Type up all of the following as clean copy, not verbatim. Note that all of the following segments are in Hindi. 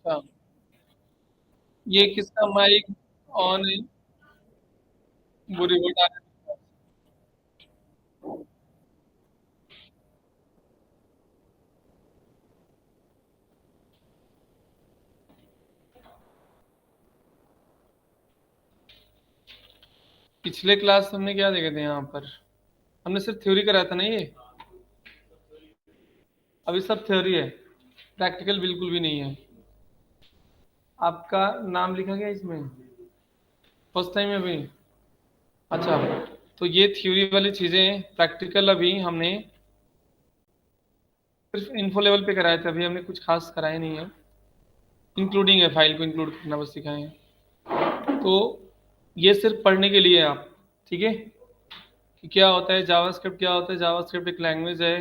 अच्छा, ये किसका माइक ऑन है? वो रिमोट आ रहा है। पिछले क्लास हमने क्या देखे थे यहाँ पर? हमने सिर्फ थ्योरी कराया था ना ये। अभी सब थ्योरी है, प्रैक्टिकल बिल्कुल भी नहीं है। आपका नाम लिखा गया इसमें फर्स्ट टाइम अभी? अच्छा, तो ये थ्योरी वाली चीजें प्रैक्टिकल अभी हमने सिर्फ इन्फो लेवल पे कराए थे, अभी हमने कुछ खास कराया नहीं है। इंक्लूडिंग है, फाइल को इंक्लूड करना बस सिखाए हैं। तो ये सिर्फ पढ़ने के लिए है आप, ठीक है, कि क्या होता है जावास्क्रिप्ट, क्या होता है जावास्क्रिप्ट। एक लैंग्वेज है,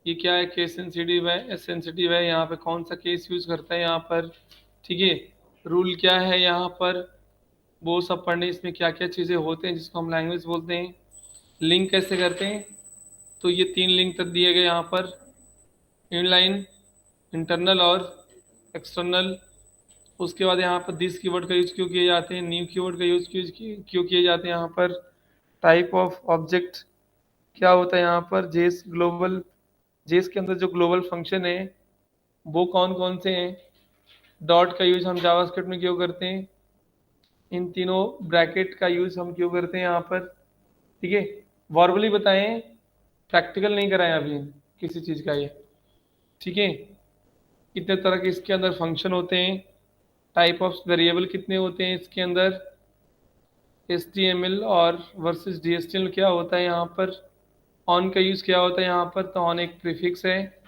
ये क्या है, केस सेंसिटिव है, एस सेंसिटिव है, यहाँ पे कौन सा केस यूज करता है यहाँ पर, ठीक है, रूल क्या है यहाँ पर, वो सब पढ़ने। इसमें क्या क्या चीज़ें होते हैं जिसको हम लैंग्वेज बोलते हैं, लिंक कैसे करते हैं। तो ये 3 लिंक तक दिए गए यहाँ पर, इनलाइन, इंटरनल और एक्सटर्नल। उसके बाद यहाँ पर दिस कीवर्ड का यूज क्यों किए जाते हैं, न्यू कीवर्ड का यूज क्यों किए जाते हैं यहाँ पर, टाइप ऑफ ऑब्जेक्ट क्या होता है यहाँ पर, जेस ग्लोबल, जेस के अंदर जो ग्लोबल फंक्शन है वो कौन कौन से हैं, डॉट का यूज हम जावास्क्रिप्ट में क्यों करते हैं, इन तीनों ब्रैकेट का यूज हम क्यों करते हैं यहाँ पर, ठीक है। वर्बली बताएं, प्रैक्टिकल नहीं कराएं अभी किसी चीज़ का ये, ठीक है। कितने तरह के इसके अंदर फंक्शन होते हैं, टाइप ऑफ वेरिएबल कितने होते हैं इसके अंदर, HTML और वर्सेस DHTML क्या होता है यहाँ पर, ऑन का यूज़ क्या होता है यहाँ पर, तो ऑन एक प्रीफिक्स है,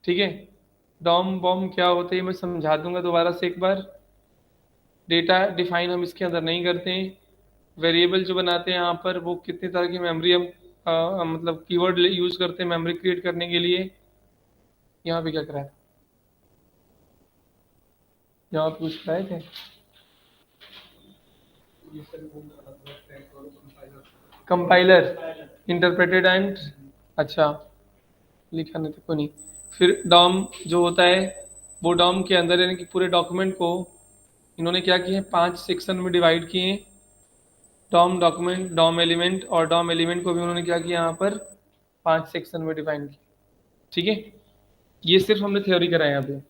ठीक है। डॉम बॉम क्या होता है ये मैं समझा दूंगा दोबारा से एक बार। डेटा डिफाइन हम इसके अंदर नहीं करते हैं। वेरिएबल जो बनाते हैं यहाँ पर वो कितनी तरह की मेमोरी हम मतलब कीवर्ड यूज करते हैं मेमोरी क्रिएट करने के लिए। यहाँ पे क्या करा है, यहाँ पे कुछ कराए थे, कंपाइलर, इंटरप्रेटेड एंड, अच्छा, लिखा नहीं था कोई नहीं। फिर डॉम जो होता है, वो डॉम के अंदर यानी कि पूरे डॉक्यूमेंट को इन्होंने क्या किया है, 5 सेक्शन में डिवाइड किए हैं। डॉम डॉक्यूमेंट, डॉम एलिमेंट, और डॉम एलिमेंट को भी उन्होंने क्या किया यहाँ पर, 5 सेक्शन में डिफाइन किया, ठीक है। ये सिर्फ हमने थ्योरी कराया यहाँ पे।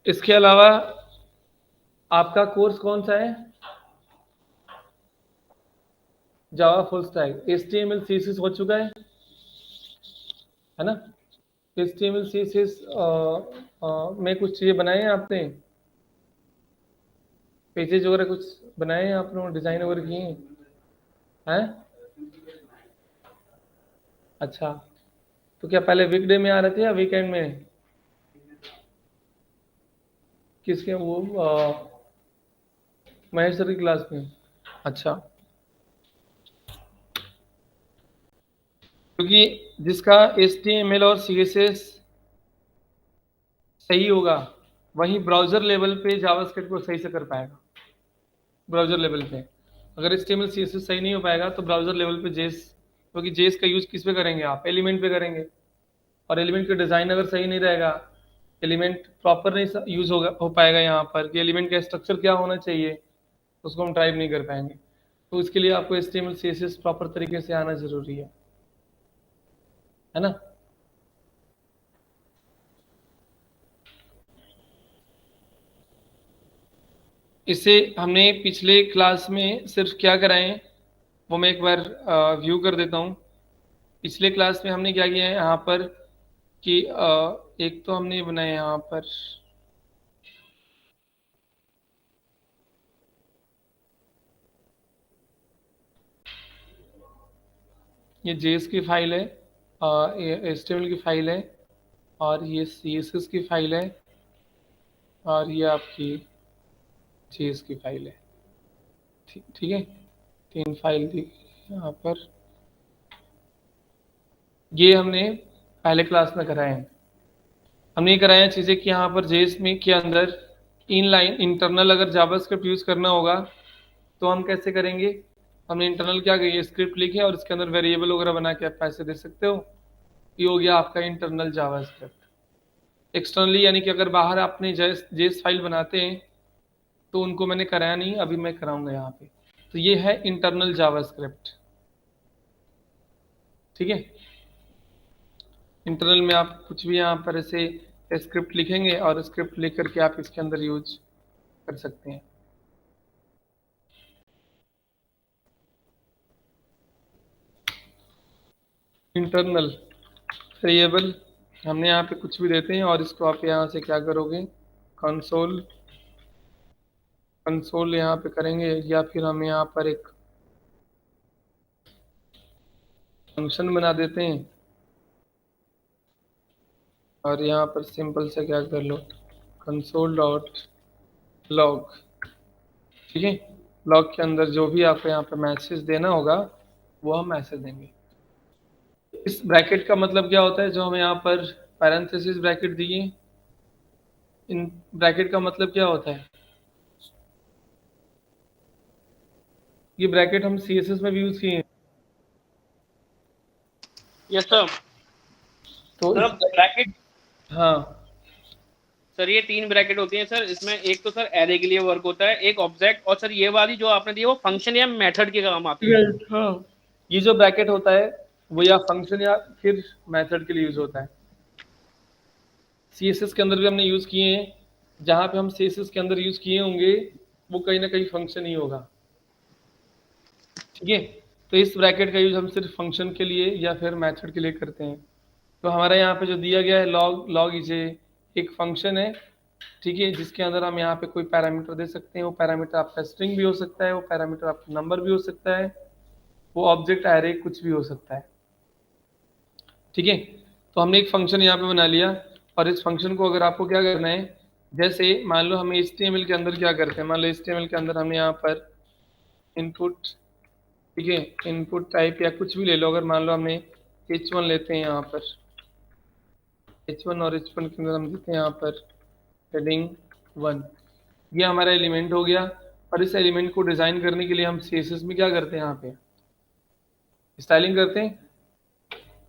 इसके अलावा आपका कोर्स कौन सा है, Java full stack, HTML CSS हो चुका है ना। HTML CSS में कुछ चीज़ें बनाए हैं आपने, पेजेज वगैरह कुछ बनाए हैं आप लोगों ने, डिज़ाइन वगैरह किए हैं? अच्छा, तो क्या पहले वीकडे में आ रहे थे या वीकेंड में? किसके वो महेश सर की क्लास में? अच्छा, क्योंकि जिसका HTML और CSS सही होगा वही ब्राउजर लेवल पे जावास्क्रिप्ट को सही से कर पाएगा। ब्राउजर लेवल पे अगर HTML CSS सही नहीं हो पाएगा तो ब्राउजर लेवल पे जेस, क्योंकि जेस का यूज किस पे करेंगे आप, एलिमेंट पे करेंगे। और एलिमेंट का डिजाइन अगर सही नहीं रहेगा, एलिमेंट प्रॉपर नहीं यूज होगा हो पाएगा यहाँ पर, कि एलिमेंट का स्ट्रक्चर क्या होना चाहिए उसको हम टाइप नहीं कर पाएंगे। तो इसके लिए आपको HTML CSS प्रॉपर तरीके से आना जरूरी है ना। इसे हमने पिछले क्लास में सिर्फ क्या कराए हैं वो मैं एक बार व्यू कर देता हूँ। पिछले क्लास में हमने क्या किया है यहाँ पर, कि एक तो हमने बनाया यहाँ पर, ये जेएस की फाइल है, ये HTML की फाइल है, और ये CSS की फाइल है, और ये आपकी जेएस की फाइल है, ठीक ठीक है। 3 फाइल दी यहाँ पर, ये हमने पहले क्लास में कराए हैं। हमने ये कराया है चीज़ें कि यहाँ पर जेएस में के अंदर इनलाइन इंटरनल अगर जावास्क्रिप्ट यूज़ करना होगा तो हम कैसे करेंगे। हमने इंटरनल क्या कही, स्क्रिप्ट लिखे और इसके अंदर वेरिएबल वगैरह बना के आप पैसे दे सकते हो। ये हो गया आपका इंटरनल जावास्क्रिप्ट, एक्सटर्नली यानी कि अगर बाहर आपने जेस फाइल बनाते हैं तो उनको मैंने कराया नहीं, अभी मैं कराऊंगा यहाँ पे। तो ये है इंटरनल जावास्क्रिप्ट, ठीक है। इंटरनल में आप कुछ भी यहाँ पर ऐसे स्क्रिप्ट लिखेंगे और स्क्रिप्ट लिख करके आप इसके अंदर यूज कर सकते हैं। इंटरनल वेरिएबल हमने यहाँ पे कुछ भी देते हैं और इसको आप यहाँ से क्या करोगे, कंसोल कंसोल यहाँ पे करेंगे, या फिर हम यहाँ पर एक फंक्शन बना देते हैं और यहाँ पर सिंपल से क्या कर लो, कंसोल डॉट लॉग, ठीक है। लॉग के अंदर जो भी आपको यहाँ पर मैसेज देना होगा वो हम मैसेज देंगे। इस ब्रैकेट का मतलब क्या होता है, जो हमें यहाँ पर पैरेंथेसिस ब्रैकेट दिए, इन ब्रैकेट का मतलब क्या होता है, ये ब्रैकेट हम सीएसएस में भी यूज किए हैं। Yes sir. तो सर ब्रैकेट, हाँ सर ये 3 ब्रैकेट होती हैं सर, इसमें एक तो सर एरे के लिए वर्क होता है, एक ऑब्जेक्ट, और सर ये वाली जो आपने दी है वो फंक्शन या मेथड के काम आती है। हाँ, ये जो ब्रैकेट होता है वो या फंक्शन या फिर मेथड के लिए यूज होता है। सीएसएस के अंदर भी हमने यूज किए हैं, जहां पे हम सीएसएस के अंदर यूज किए होंगे वो कहीं ना कहीं फंक्शन ही होगा, ठीक है। तो इस ब्रैकेट का यूज हम सिर्फ फंक्शन के लिए या फिर मेथड के लिए करते हैं। तो हमारा यहाँ पे जो दिया गया है लॉग, लॉग इज एक फंक्शन है, ठीक है, जिसके अंदर हम यहाँ पे कोई पैरामीटर दे सकते हैं। वो पैरामीटर आपका स्ट्रिंग भी हो सकता है, वो पैरामीटर आपका नंबर भी हो सकता है, वो ऑब्जेक्ट एरे कुछ भी हो सकता है, ठीक है। तो हमने एक फंक्शन यहाँ पे बना लिया और इस फंक्शन को अगर आपको क्या करना है, जैसे मान लो हमें HTML के अंदर क्या करते हैं, मान लो HTML के अंदर हमने यहाँ पर इनपुट, ठीक है, इनपुट टाइप या कुछ भी ले लो, अगर मान लो हमने H1 लेते हैं यहाँ पर H1 और H1 के अंदर हम देते हैं यहाँ पर हेडिंग 1, ये हमारा एलिमेंट हो गया। और इस एलिमेंट को डिजाइन करने के लिए हम CSS में क्या करते हैं, यहाँ पे स्टाइलिंग करते हैं,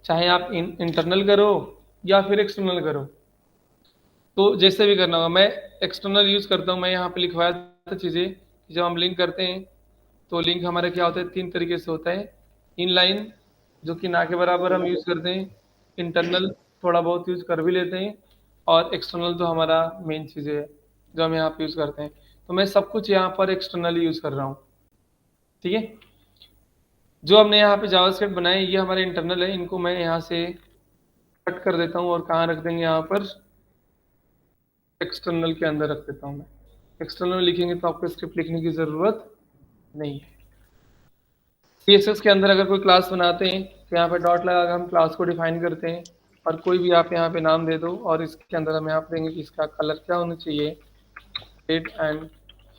चाहे आप इंटरनल करो या फिर एक्सटर्नल करो, तो जैसे भी करना होगा। मैं एक्सटर्नल यूज करता हूँ, मैं यहाँ पे लिखवाया था चीज़ें कि जब हम लिंक करते हैं तो लिंक हमारा क्या होता है, 3 तरीके से होता है। इनलाइन जो कि ना के बराबर हम यूज करते हैं, इंटरनल थोड़ा बहुत यूज कर भी लेते हैं, और एक्सटर्नल तो हमारा मेन चीज़ है जो हम यहाँ पे यूज करते हैं। तो मैं सब कुछ यहाँ पर एक्सटर्नली यूज कर रहा हूँ, ठीक है। जो हमने यहाँ पे जावास्क्रिप्ट बनाए ये हमारे इंटरनल है, इनको मैं यहाँ से कट कर देता हूँ और कहाँ रख देंगे, यहाँ पर एक्सटर्नल के अंदर रख देता हूँ मैं। एक्सटर्नल में लिखेंगे तो आपको स्क्रिप्ट लिखने की ज़रूरत नहीं है। CSS के अंदर अगर कोई क्लास बनाते हैं तो यहाँ पे डॉट लगा कर हम क्लास को डिफाइन करते हैं, और कोई भी आप यहाँ पे नाम दे दो, और इसके अंदर हम यहाँ पे देंगे कि इसका कलर क्या होना चाहिए, रेड एंड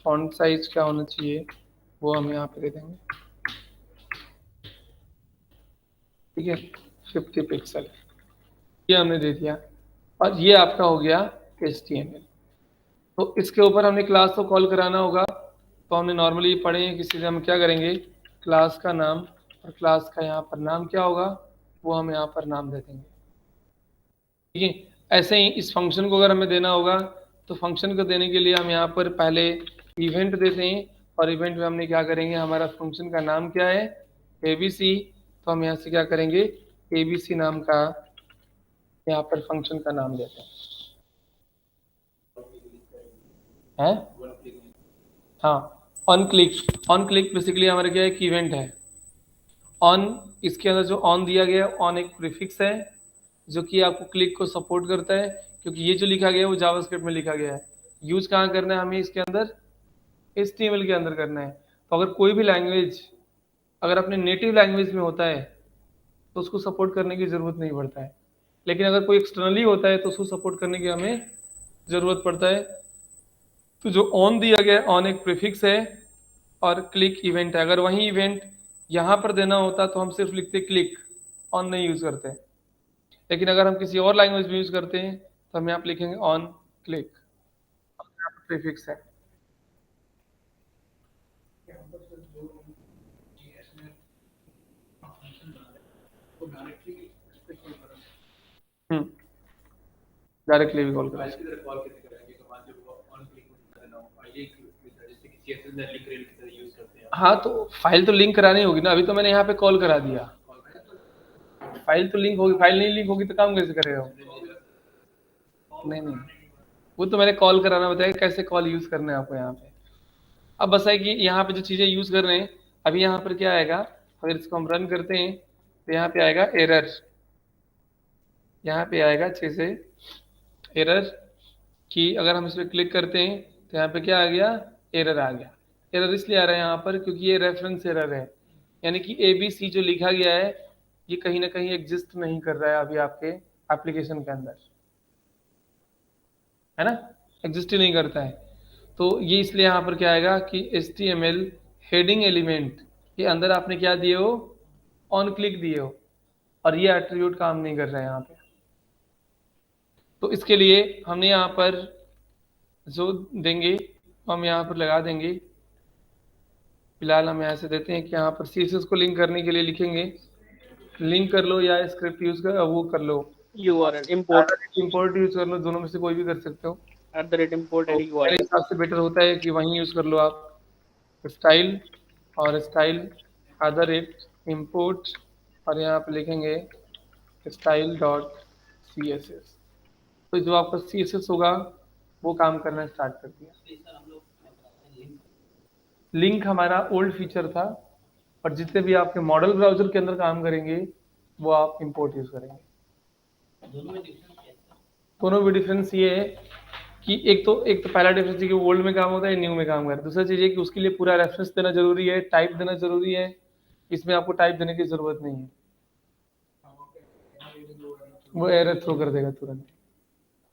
फॉन्ट साइज क्या होना चाहिए, वो हम यहाँ पे दे देंगे, ठीक है, 50 पिक्सल, ये हमने दे दिया। और ये आपका हो गया HTML। तो इसके ऊपर हमने क्लास तो कॉल कराना होगा, तो हमने नॉर्मली पढ़े हैं किसी से, हम क्या करेंगे, क्लास का नाम, और क्लास का यहाँ पर नाम क्या होगा वो हम यहाँ पर नाम दे देंगे, ठीक है। ऐसे ही इस फंक्शन को अगर हमें देना होगा तो फंक्शन को देने के लिए हम यहाँ पर पहले इवेंट देते हैं, और इवेंट में हमने क्या करेंगे, हमारा फंक्शन का नाम क्या है, ABC, तो हम यहाँ से क्या करेंगे, ABC नाम का यहाँ पर फंक्शन का नाम देते हैं। हाँ, ऑन क्लिक बेसिकली हमारा क्या है, एक इवेंट है। ऑन, इसके अंदर जो ऑन दिया गया है, ऑन एक प्रीफिक्स है जो कि आपको क्लिक को सपोर्ट करता है, क्योंकि ये जो लिखा गया है वो जावास्क्रिप्ट में लिखा गया है। यूज कहाँ करना है हमें, इसके अंदर HTML के अंदर करना है। तो अगर कोई भी लैंग्वेज अगर अपने नेटिव लैंग्वेज में होता है तो उसको सपोर्ट करने की ज़रूरत नहीं पड़ता है, लेकिन अगर कोई एक्सटर्नली होता है तो उसको सपोर्ट करने की हमें ज़रूरत पड़ता है। तो जो ऑन दिया गया है, ऑन एक प्रीफिक्स है और क्लिक इवेंट है। अगर वही इवेंट यहाँ पर देना होता तो हम सिर्फ लिखते क्लिक, ऑन नहीं यूज करते। लेकिन अगर हम किसी और लैंग्वेज में यूज करते हैं तो हम यहाँ पे लिखेंगे ऑन क्लिक, प्रीफिक्स है। डायरेक्टली भी कॉल करा फाइल की तरह कॉल कैसे करेंगे तो मान लो ऑन क्लिक करना हो ये जैसे कि सीएसएस में लिंक रेल की तरह यूज करते हैं। हाँ तो फाइल तो लिंक करानी होगी ना, अभी तो मैंने यहाँ पे कॉल करा दिया, फाइल तो लिंक होगी, फाइल नहीं लिंक होगी तो काम कैसे करेगा नहीं नहीं, वो तो मैंने कॉल कराना बताया कैसे कॉल यूज करना है आपको यहाँ पे। अब बस है कि यहाँ पे जो चीजें यूज कर रहे हैं, अभी यहाँ पर क्या आएगा, अगर इसको हम रन करते हैं तो यहाँ पे आएगा एरर, यहाँ पे आएगा अच्छे से एरर कि अगर हम इस पर क्लिक करते हैं तो यहाँ पे क्या आ गया, एरर आ गया। एरर इसलिए आ रहा है यहाँ पर क्योंकि ये रेफरेंस एरर है, यानी कि ABC जो लिखा गया है ये कहीं ना कहीं एग्जिस्ट नहीं कर रहा है अभी आपके एप्लीकेशन के अंदर, है ना, एग्जिस्ट ही नहीं करता है। तो ये इसलिए यहाँ पर क्या आएगा कि HTML हेडिंग एलिमेंट के अंदर आपने क्या दिए हो, ऑन क्लिक दिए हो, और ये एट्रीब्यूट काम नहीं कर रहा है यहाँ पे। तो इसके लिए हमने यहाँ पर जो देंगे हम यहाँ पर लगा देंगे, फिलहाल हम यहाँ से देते हैं कि यहाँ पर CSS को लिंक करने के लिए लिखेंगे लिंक कर लो या स्क्रिप्ट यूज कर वो कर लो, URL import इंपोर्ट यूज कर लो, दोनों में से कोई भी कर सकते हो। @import तो any मेरे URL। हिसाब से बेटर होता है कि वहीं यूज कर लो आप स्टाइल, और स्टाइल @import, और यहाँ पे लिखेंगे style.css। तो जो आपका CSS होगा वो काम करना स्टार्ट कर दिया। लिंक हमारा ओल्ड फीचर था, और जितने भी आपके मॉडल ब्राउजर के अंदर काम करेंगे वो आप इंपोर्ट यूज करेंगे। दोनों में डिफरेंस ये है कि एक तो पहला डिफरेंस है कि ओल्ड में काम होता है, न्यू में काम करता है। दूसरा चीज है कि उसके लिए पूरा रेफरेंस देना जरूरी है, टाइप देना जरूरी है, इसमें आपको टाइप देने की जरूरत नहीं है, वो एरर थ्रो कर देगा तुरंत।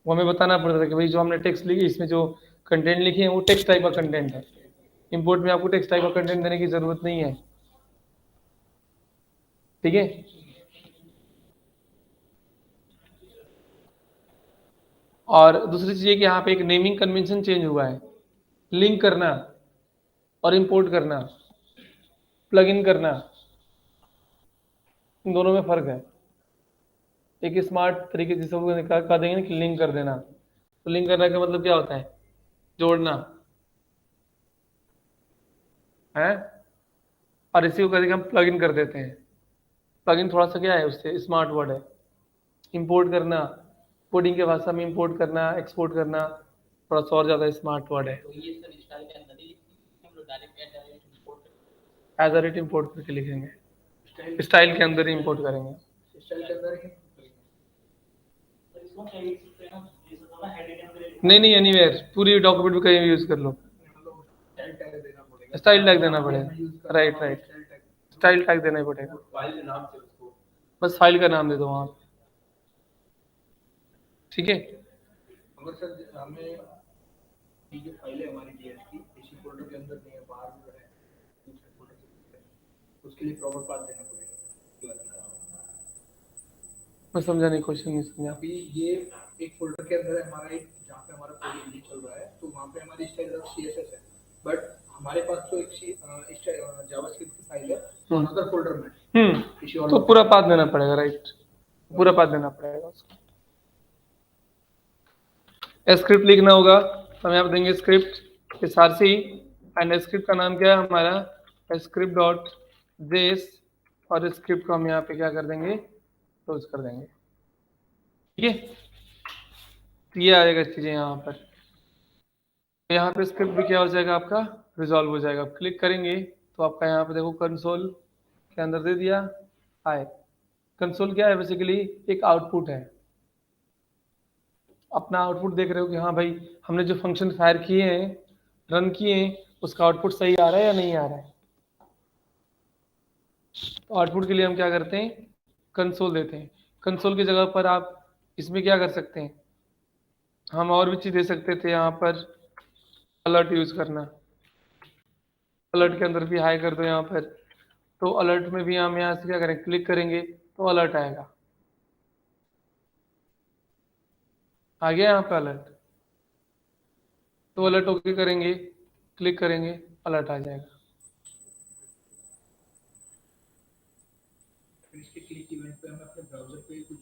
वो हमें बताना पड़ता है कि भाई जो हमने टेक्स्ट लिखी इसमें जो कंटेंट लिखे हैं वो टेक्स्ट टाइप का कंटेंट है। इंपोर्ट में आपको टेक्स्ट टाइप का कंटेंट देने की जरूरत नहीं है, ठीक है। और दूसरी चीज है कि यहाँ पे एक नेमिंग कन्वेंशन चेंज हुआ है, लिंक करना और इंपोर्ट करना, प्लग इन करना, इन दोनों में फर्क है। एक स्मार्ट तरीके से सबको कह देंगे ना कि लिंक कर देना, तो लिंक करने का मतलब क्या होता है, जोड़ना है, और इसी को कहेंगे हम प्लग इन कर देते हैं। प्लग इन थोड़ा सा क्या है, उससे स्मार्ट वर्ड है। इंपोर्ट करना, कोडिंग के भाषा में इंपोर्ट करना, एक्सपोर्ट करना थोड़ा सा और ज्यादा स्मार्ट वर्ड है। एज अ रेट इंपोर्ट करके लिखेंगे, स्टाइल के अंदर ही इंपोर्ट करेंगे। नहीं एनीवेयर, पूरी डॉक्यूमेंट में कहीं भी यूज कर लो, स्टाइल टैग देना पड़ेगा, राइट स्टाइल टैग देना ही पड़ेगा, फाइल के नाम से उसको बस फाइल का नाम दे दो वहाँ, ठीक है। अगर सर हमें ये जो फाइल है हमारी डीएस की इसी फोल्डर के अंदर नहीं है, बाहर जो है दूसरे फोल्डर से, उसके लिए प्रॉपर पाथ देना पड़ेगा। मैं समझा नहीं, क्वेश्चन नहीं समझा। अभी ये एक फोल्डर के अंदर है हमारा, एक जहाँ पे हमारा कोड नहीं चल रहा है तो वहाँ पे हमारी style.css है, बट हमारे पास तो एक जावास्क्रिप्ट की फाइल है अनदर फोल्डर में, तो पूरा पाथ देना पड़ेगा, राइट, पूरा पाथ देना पड़ेगा उसको। स्क्रिप्ट लिखना होगा तो हम यहाँ पे देंगे स्क्रिप्ट सारसी, एंड स्क्रिप्ट का नाम क्या है हमारा script.js, और स्क्रिप्ट को हम यहाँ पे क्या कर देंगे, क्लोज कर देंगे, ठीक है। तो ये आएगा चीजें यहाँ पर, तो यहाँ पे स्क्रिप्ट भी क्या हो जाएगा आपका, रिजॉल्व हो जाएगा। क्लिक करेंगे तो आपका यहाँ पे देखो कंसोल के अंदर दे दिया हाय। कंसोल क्या है, बेसिकली एक आउटपुट है, अपना आउटपुट देख रहे हो कि हाँ भाई हमने जो फंक्शन फायर किए हैं, रन किए हैं, उसका आउटपुट सही आ रहा है या नहीं आ रहा है। तो आउटपुट के लिए हम क्या करते हैं, कंसोल देते हैं। कंसोल की जगह पर आप इसमें क्या कर सकते हैं, हम और भी चीज दे सकते थे यहाँ पर, अलर्ट यूज करना, अलर्ट के अंदर भी हाई कर दो यहाँ पर, तो अलर्ट में भी हम यहाँ से क्या करें, क्लिक करेंगे तो अलर्ट आएगा, आ गया यहाँ पे अलर्ट, तो अलर्ट ओके करेंगे, क्लिक करेंगे, अलर्ट आ जाएगा। इसके क्लिक इवेंट पे हमें अपने ब्राउज़र पे कुछ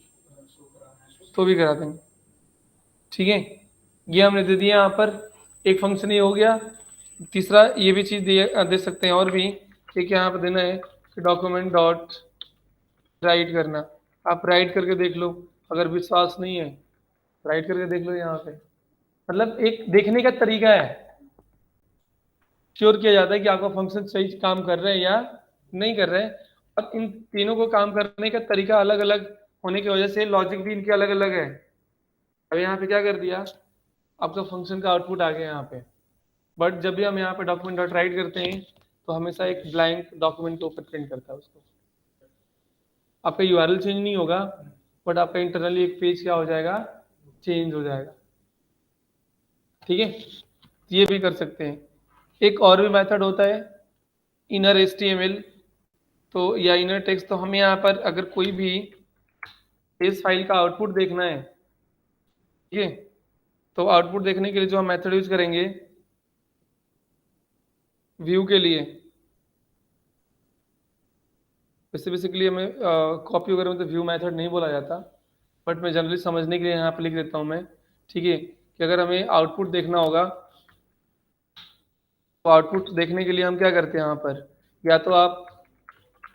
शो कराना है तो भी करा देंगे, ठीक है, ये हमने दे दिया यहाँ पर, एक फंक्शन ये हो गया। तीसरा ये भी चीज़ दे सकते हैं और भी, एक यहाँ पर देना है कि डॉक्यूमेंट डॉट राइट करना। आप राइट करके देख लो, अगर विश्वास नहीं है राइट करके देख लो यहाँ पे। मतलब एक देखने का तरीका है, श्योर किया जाता है कि आपका फंक्शन सही काम कर रहा है या नहीं कर रहा है। और इन तीनों को काम करने का तरीका अलग अलग होने की वजह से लॉजिक भी इनके अलग अलग है। अब यहाँ पे क्या कर दिया, आपका फंक्शन का आउटपुट आ गया यहाँ पे, बट जब भी हम यहाँ पे डॉक्यूमेंट डॉट राइट करते हैं तो हमेशा एक ब्लैंक डॉक्यूमेंट के ऊपर प्रिंट करता है उसको। आपका यूआरएल चेंज नहीं होगा, बट आपका इंटरनली एक पेज क्या हो जाएगा, चेंज हो जाएगा। ठीक है, ये भी कर सकते हैं। एक और भी मेथड होता है इनर HTML तो या इनर टेक्स्ट। तो हमें यहाँ पर अगर कोई भी इस फाइल का आउटपुट देखना है, ठीक है, तो आउटपुट देखने के लिए जो हम मेथड यूज करेंगे व्यू के लिए, वैसे बेसिकली हमें कॉपी वगैरह में तो व्यू मेथड नहीं बोला जाता, बट मैं जनरली समझने के लिए यहाँ पे लिख देता हूँ मैं। ठीक है, कि अगर हमें आउटपुट देखना होगा तो आउटपुट देखने के लिए हम क्या करते हैं यहाँ पर, या तो आप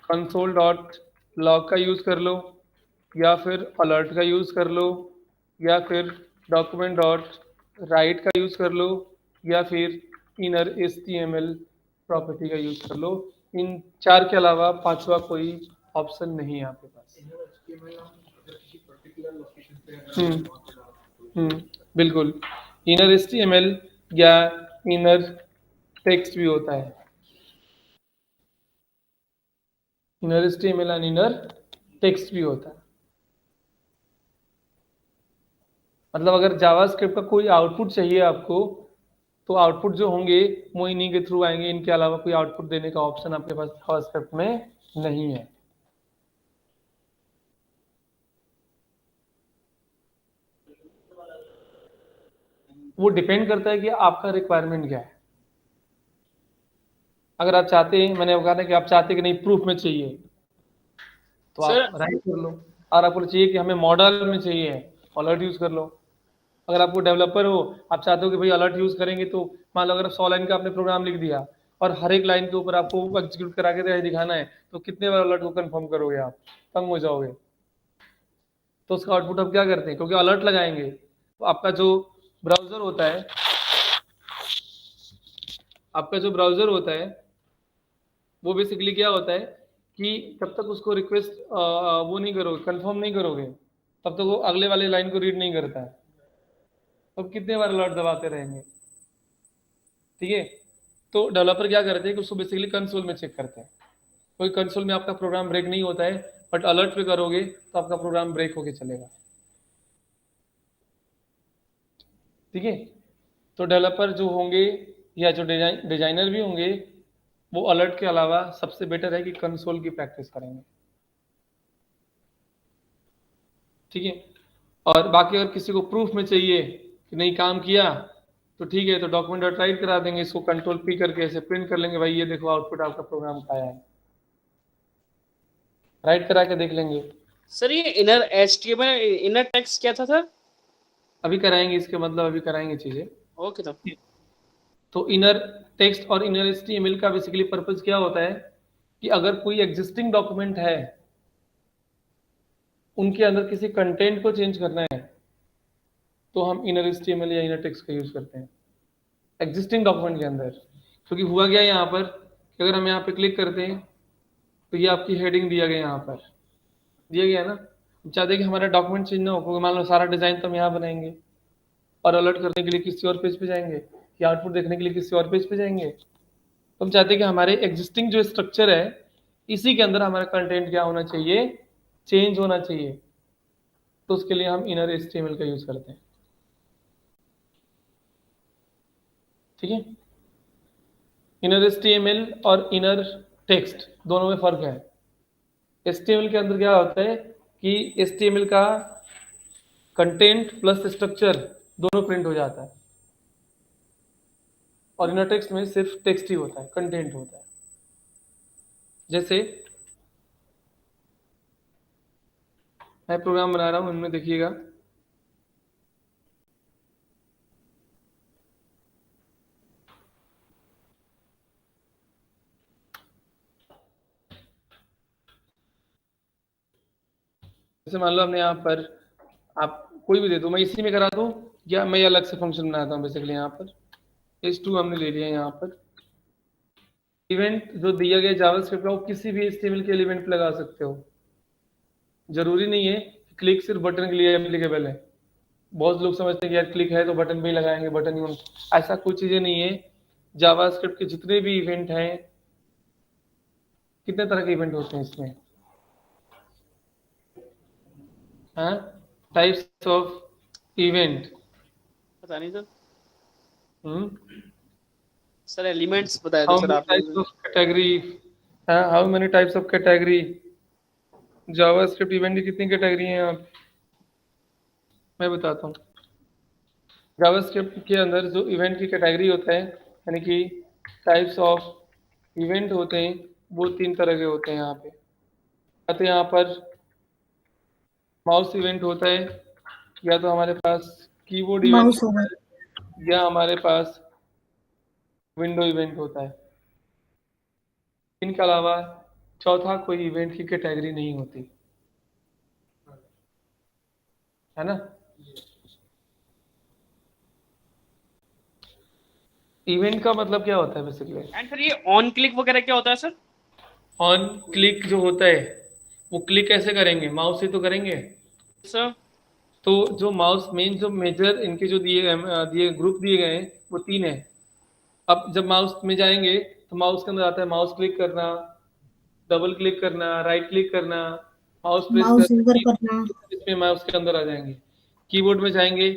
कंसोल डॉट लॉग का यूज़ कर लो, या फिर अलर्ट का यूज़ कर लो, या फिर डॉक्यूमेंट डॉट राइट का यूज़ कर लो, या फिर इनर HTML प्रॉपर्टी का यूज़ कर लो। इन चार के अलावा पांचवा कोई ऑप्शन नहीं है आपके पास। HTML हम अगर किसी पर्टिकुलर लोकेशन पे अगर बिल्कुल, इनर HTML या इनर टेक्स्ट भी होता है, इनर HTML और इनर टेक्स्ट भी होता है। मतलब अगर जावास्क्रिप्ट का कोई आउटपुट चाहिए आपको, तो आउटपुट जो होंगे वो इन्हीं के थ्रू आएंगे, इनके अलावा कोई आउटपुट देने का ऑप्शन आपके पास जावास्क्रिप्ट में नहीं है। वो डिपेंड करता है कि आपका रिक्वायरमेंट क्या है। अगर आप चाहते हैं, मैंने कहा ना कि आप चाहते हैं कि नहीं प्रूफ में चाहिए, तो सर आप राइट कर लो। और आपको चाहिए कि हमें मॉडल में चाहिए, अलर्ट यूज कर लो। अगर आपको डेवलपर हो, आप चाहते हो कि भाई अलर्ट यूज करेंगे, तो मान लो अगर 100 लाइन का आपने प्रोग्राम लिख दिया और हर एक लाइन के ऊपर आपको एग्जीक्यूट करा के दिखाना है, तो कितने बार अलर्ट को कंफर्म करोगे, आप तंग हो जाओगे। तो उसका आउटपुट आप क्या करते हैं, क्योंकि अलर्ट लगाएंगे तो आपका जो ब्राउजर होता है वो बेसिकली क्या होता है कि जब तक उसको रिक्वेस्ट वो नहीं करोगे, कंफर्म नहीं करोगे, तब तक वो अगले वाले लाइन को रीड नहीं करता है। तो कितने बार अलर्ट दबाते रहेंगे। ठीक है, तो डेवलपर क्या करते हैं कि उसको बेसिकली कंसोल में चेक करते हैं। कोई कंसोल में आपका प्रोग्राम ब्रेक नहीं होता है, बट अलर्ट पे करोगे तो आपका प्रोग्राम ब्रेक होके चलेगा। ठीक है, तो डेवलपर जो होंगे या जो डिजाइनर भी होंगे, वो अलर्ट के अलावा सबसे बेटर है कि कंसोल की प्रैक्टिस करेंगे। ठीक है, और बाकी अगर किसी को प्रूफ में चाहिए कि नहीं काम किया, तो ठीक है, तो डॉक्यूमेंट डॉट राइट करा देंगे, इसको कंट्रोल P करके ऐसे प्रिंट कर लेंगे, भाई ये देखो आउटपुट आपका प्रोग्राम का आया है, राइट करा के देख लेंगे। सर ये इनर HTML इनर टेक्स्ट क्या था सर? अभी कराएंगे, इसके मतलब अभी कराएंगे चीजें। Okay sir. तो इनर टेक्स्ट और इनर HTML का बेसिकली पर्पज क्या होता है कि अगर कोई एग्जिस्टिंग डॉक्यूमेंट है, उनके अंदर किसी कंटेंट को चेंज करना है, तो हम इनर HTML या इनर टेक्स्ट का यूज करते हैं एग्जिस्टिंग डॉक्यूमेंट के अंदर। क्योंकि हुआ क्या यहाँ पर कि अगर हम यहाँ पे क्लिक करते हैं तो ये आपकी हेडिंग दिया गया, यहाँ पर दिया गया ना। हम चाहते हैं कि हमारा डॉक्यूमेंट चेंज ना हो, क्योंकि मान लो सारा डिजाइन तो हम यहाँ बनाएंगे और अलर्ट करने के लिए किसी और पेज पे जाएंगे, या आउटपुट देखने के लिए किसी और पेज पे जाएंगे। तो हम चाहते हैं कि हमारे एग्जिस्टिंग जो स्ट्रक्चर है, इसी के अंदर हमारा कंटेंट क्या होना चाहिए, चेंज होना चाहिए। तो उसके लिए हम इनर HTML का यूज करते हैं। ठीक है, इनर HTML और इनर टेक्स्ट दोनों में फर्क है। HTML के अंदर क्या होता है कि HTML का कंटेंट प्लस स्ट्रक्चर दोनों प्रिंट हो जाता है, और इनर टेक्स्ट में सिर्फ टेक्स्ट ही होता है, कंटेंट होता है। जैसे मैं प्रोग्राम बना रहा हूं, इनमें देखिएगा, जैसे मान लो हमने यहाँ पर आप कोई भी दे दो, मैं इसी में करा दूं या मैं अलग से फंक्शन बनाता हूँ बेसिकली। यहाँ पर h2 हमने ले लिया, यहाँ पर इवेंट जो दिया गया जावास्क्रिप्ट का वो किसी भी HTML के एलिमेंट पे लगा सकते हो। जरूरी नहीं है कि क्लिक सिर्फ बटन के लिए एप्लीकेबल है। बहुत लोग समझते हैं कि यार क्लिक है तो बटन पे ही लगाएंगे, बटन ही ऐसा कुछ चीजें नहीं है। जावास्क्रिप्ट के जितने भी इवेंट हैं, कितने तरह के इवेंट होते हैं इसमें, हाँ, टाइप्स ऑफ इवेंट। पता नहीं सर, हम्म सर एलिमेंट्स बताए थे हाउ सर मेनी आपने। Types of category, how many types of category, JavaScript event की कितनी कैटेगरी हैं आप, मैं बताता हूँ। जावास्क्रिप्ट के अंदर जो इवेंट की कैटेगरी होता है, यानी कि टाइप्स ऑफ इवेंट होते हैं, वो 3 तरह के होते हैं यहाँ पे। तो यहाँ पर माउस इवेंट होता है, या तो हमारे पास कीबोर्ड इवेंट माउस होता ओवर। है, या हमारे पास विंडो इवेंट होता है। इनके अलावा चौथा कोई इवेंट की कैटेगरी नहीं होती, है ना। इवेंट का मतलब क्या होता है बेसिकली? एंड सर ये ऑन क्लिक वगैरह क्या होता है सर? ऑन क्लिक जो होता है वो क्लिक कैसे करेंगे, माउस से तो करेंगे। सर तो जो माउस मेन जो मेजर इनके जो दिए ग्रुप दिए गए हैं वो 3 है। अब जब माउस में जाएंगे तो माउस के अंदर आता है माउस क्लिक करना, डबल क्लिक करना, राइट क्लिक करना, माउस प्रेस माउस करना, ओवर करना। इसमें माउस के अंदर आ जाएंगे। कीबोर्ड में जाएंगे,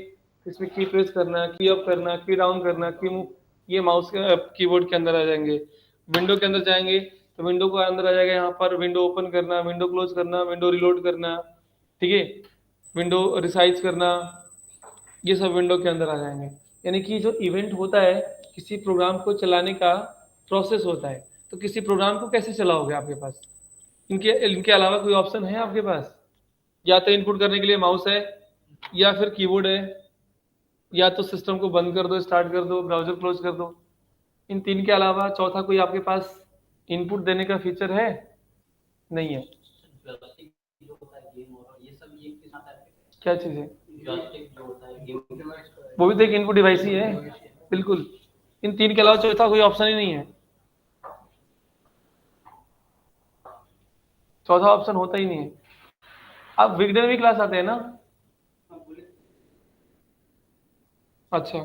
इसमें की प्रेस करना, की अप करना, की डाउन करना, की मूव, ये माउस के कीबोर्ड के अंदर आ जाएंगे। विंडो के अंदर जाएंगे तो विंडो को अंदर आ जाएगा, यहाँ पर विंडो ओपन करना, विंडो क्लोज करना, विंडो रिलोड करना, ठीक है, विंडो रिसाइज करना, ये सब विंडो के अंदर आ जाएंगे। यानी कि जो इवेंट होता है किसी प्रोग्राम को चलाने का प्रोसेस होता है। तो किसी प्रोग्राम को कैसे चलाओगे, आपके पास इनके इनके अलावा कोई ऑप्शन है आपके पास? या तो इनपुट करने के लिए माउस है, या फिर कीबोर्ड है, या तो सिस्टम को बंद कर दो, स्टार्ट कर दो, ब्राउजर क्लोज कर दो। इन 3 के अलावा चौथा कोई आपके पास इनपुट देने का फीचर है? नहीं है। क्या चीज है? वो भी तो एक इनपुट डिवाइस ही है, बिल्कुल। इन 3 के अलावा चौथा कोई ऑप्शन ही नहीं है, चौथा ऑप्शन होता ही नहीं है। आप वीकडे में भी क्लास आते हैं ना? अच्छा,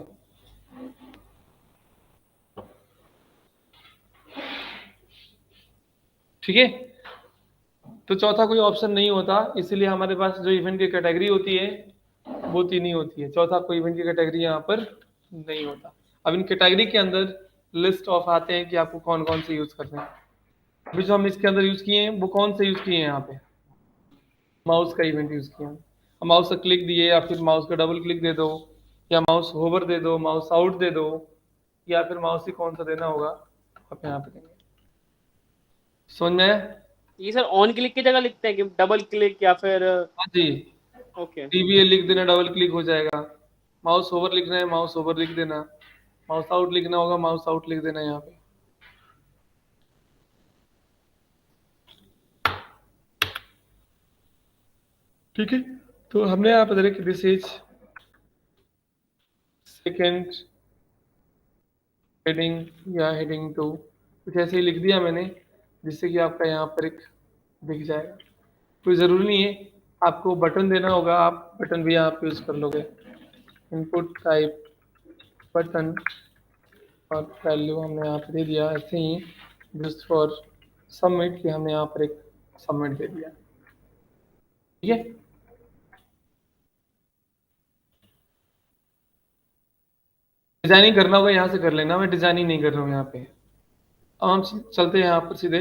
ठीक है। तो चौथा कोई ऑप्शन नहीं होता, इसलिए हमारे पास जो इवेंट की कैटेगरी होती है वो 3 ही होती है। चौथा कोई इवेंट की कैटेगरी यहाँ पर नहीं होता। अब इन कैटेगरी के अंदर लिस्ट ऑफ आते हैं कि आपको कौन कौन से यूज करने हैं। अभी जो हम इसके अंदर यूज किए हैं वो कौन से यूज किए हैं? यहाँ पे माउस का इवेंट यूज किया। अब माउस का क्लिक दिए, या फिर माउस का डबल क्लिक दे दो, या माउस होवर दे दो, माउस आउट दे दो, या फिर माउस ही कौन सा देना होगा आप यहाँ पे देंगे। समझ में आया? ये सर ऑन क्लिक की जगह लिखते हैं कि डबल क्लिक या फिर? हाँ जी, ओके टीवीए लिख देना, डबल क्लिक हो जाएगा। माउस ओवर लिखना है, माउस ओवर लिख देना। माउस आउट लिखना होगा, माउस आउट लिख देना यहाँ पे। ठीक है, तो हमने यहाँ पर देखा दिस इज सेकेंड हेडिंग या हेडिंग 2, कुछ ऐसे ही लिख दिया मैंने जिससे कि आपका यहाँ पर एक दिख जाएगा। कोई ज़रूरी नहीं है आपको बटन देना होगा, आप बटन भी यहाँ पे यूज़ कर लोगे। इनपुट टाइप बटन और वैल्यू हमने यहाँ पे दे दिया ऐसे ही, जस्ट फॉर सबमिट, कि हमने यहाँ पर एक सबमिट दे दिया। ठीक है, डिजाइनिंग करना होगा यहाँ से कर लेना, मैं डिजाइनिंग नहीं कर रहा हूँ यहाँ पे। अब हम चलते हैं यहाँ पर सीधे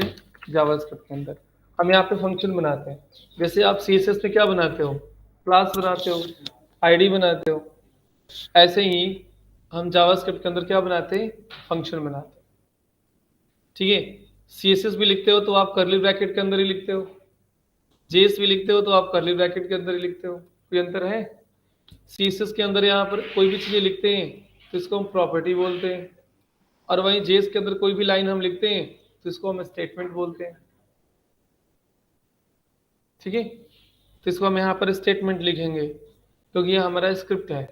जावास्क्रिप्ट के अंदर। हम यहाँ पे फंक्शन बनाते हैं। जैसे आप CSS पे क्या बनाते हो, क्लास बनाते हो, आईडी बनाते हो, ऐसे ही हम जावास्क्रिप्ट के अंदर क्या बनाते हैं, फंक्शन बनाते हैं। ठीक है, CSS भी लिखते हो तो आप कर्ली ब्रैकेट के अंदर ही लिखते हो, JS भी लिखते हो तो आप कर्ली ब्रैकेट के अंदर ही लिखते हो। कोई अंतर है? CSS के अंदर यहाँ पर कोई भी चीज़ें लिखते हैं तो इसको हम प्रॉपर्टी बोलते हैं, और वहीं JS के अंदर कोई भी लाइन हम लिखते हैं तो इसको हम स्टेटमेंट बोलते हैं। ठीक है, तो इसको हम यहाँ पर स्टेटमेंट लिखेंगे क्योंकि ये हमारा स्क्रिप्ट है।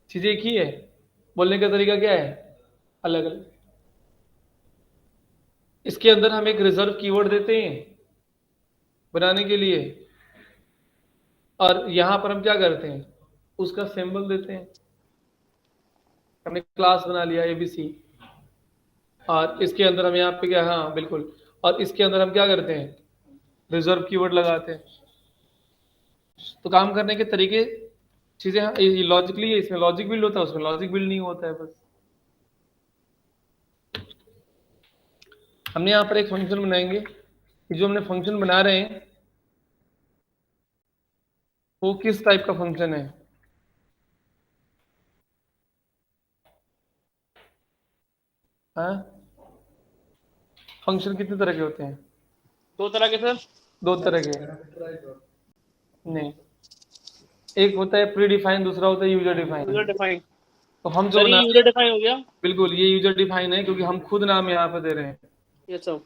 चीजें एक ही है, बोलने का तरीका क्या है, अलग अलग। इसके अंदर हम एक रिजर्व कीवर्ड देते हैं बनाने के लिए, और यहां पर हम क्या करते हैं, उसका सिंबल देते हैं। हमने क्लास बना लिया एबीसी, और इसके अंदर हम यहाँ पे क्या, हाँ बिल्कुल, और इसके अंदर हम क्या करते हैं, रिजर्व कीवर्ड लगाते हैं। तो काम करने के तरीके, चीजें लॉजिकली है, इसमें लॉजिक बिल्ड होता है, उसमें लॉजिक बिल्ड नहीं होता है। बस हमने यहाँ पर एक फंक्शन बनाएंगे कि जो हमने फंक्शन बना रहे हैं वो किस टाइप का फंक्शन है। हाँ, फंक्शन कितने तरह के होते हैं, 2 तरह के सर। 2 तरह के नहीं, एक होता है प्री डिफाइन, दूसरा होता है यूजर डिफाइन। User define. तो हम जो सर ये नाम, यूजर डिफाइन हो गया। बिल्कुल ये यूजर डिफाइन है क्योंकि हम खुद नाम यहाँ पर दे रहे हैं। Yes sir.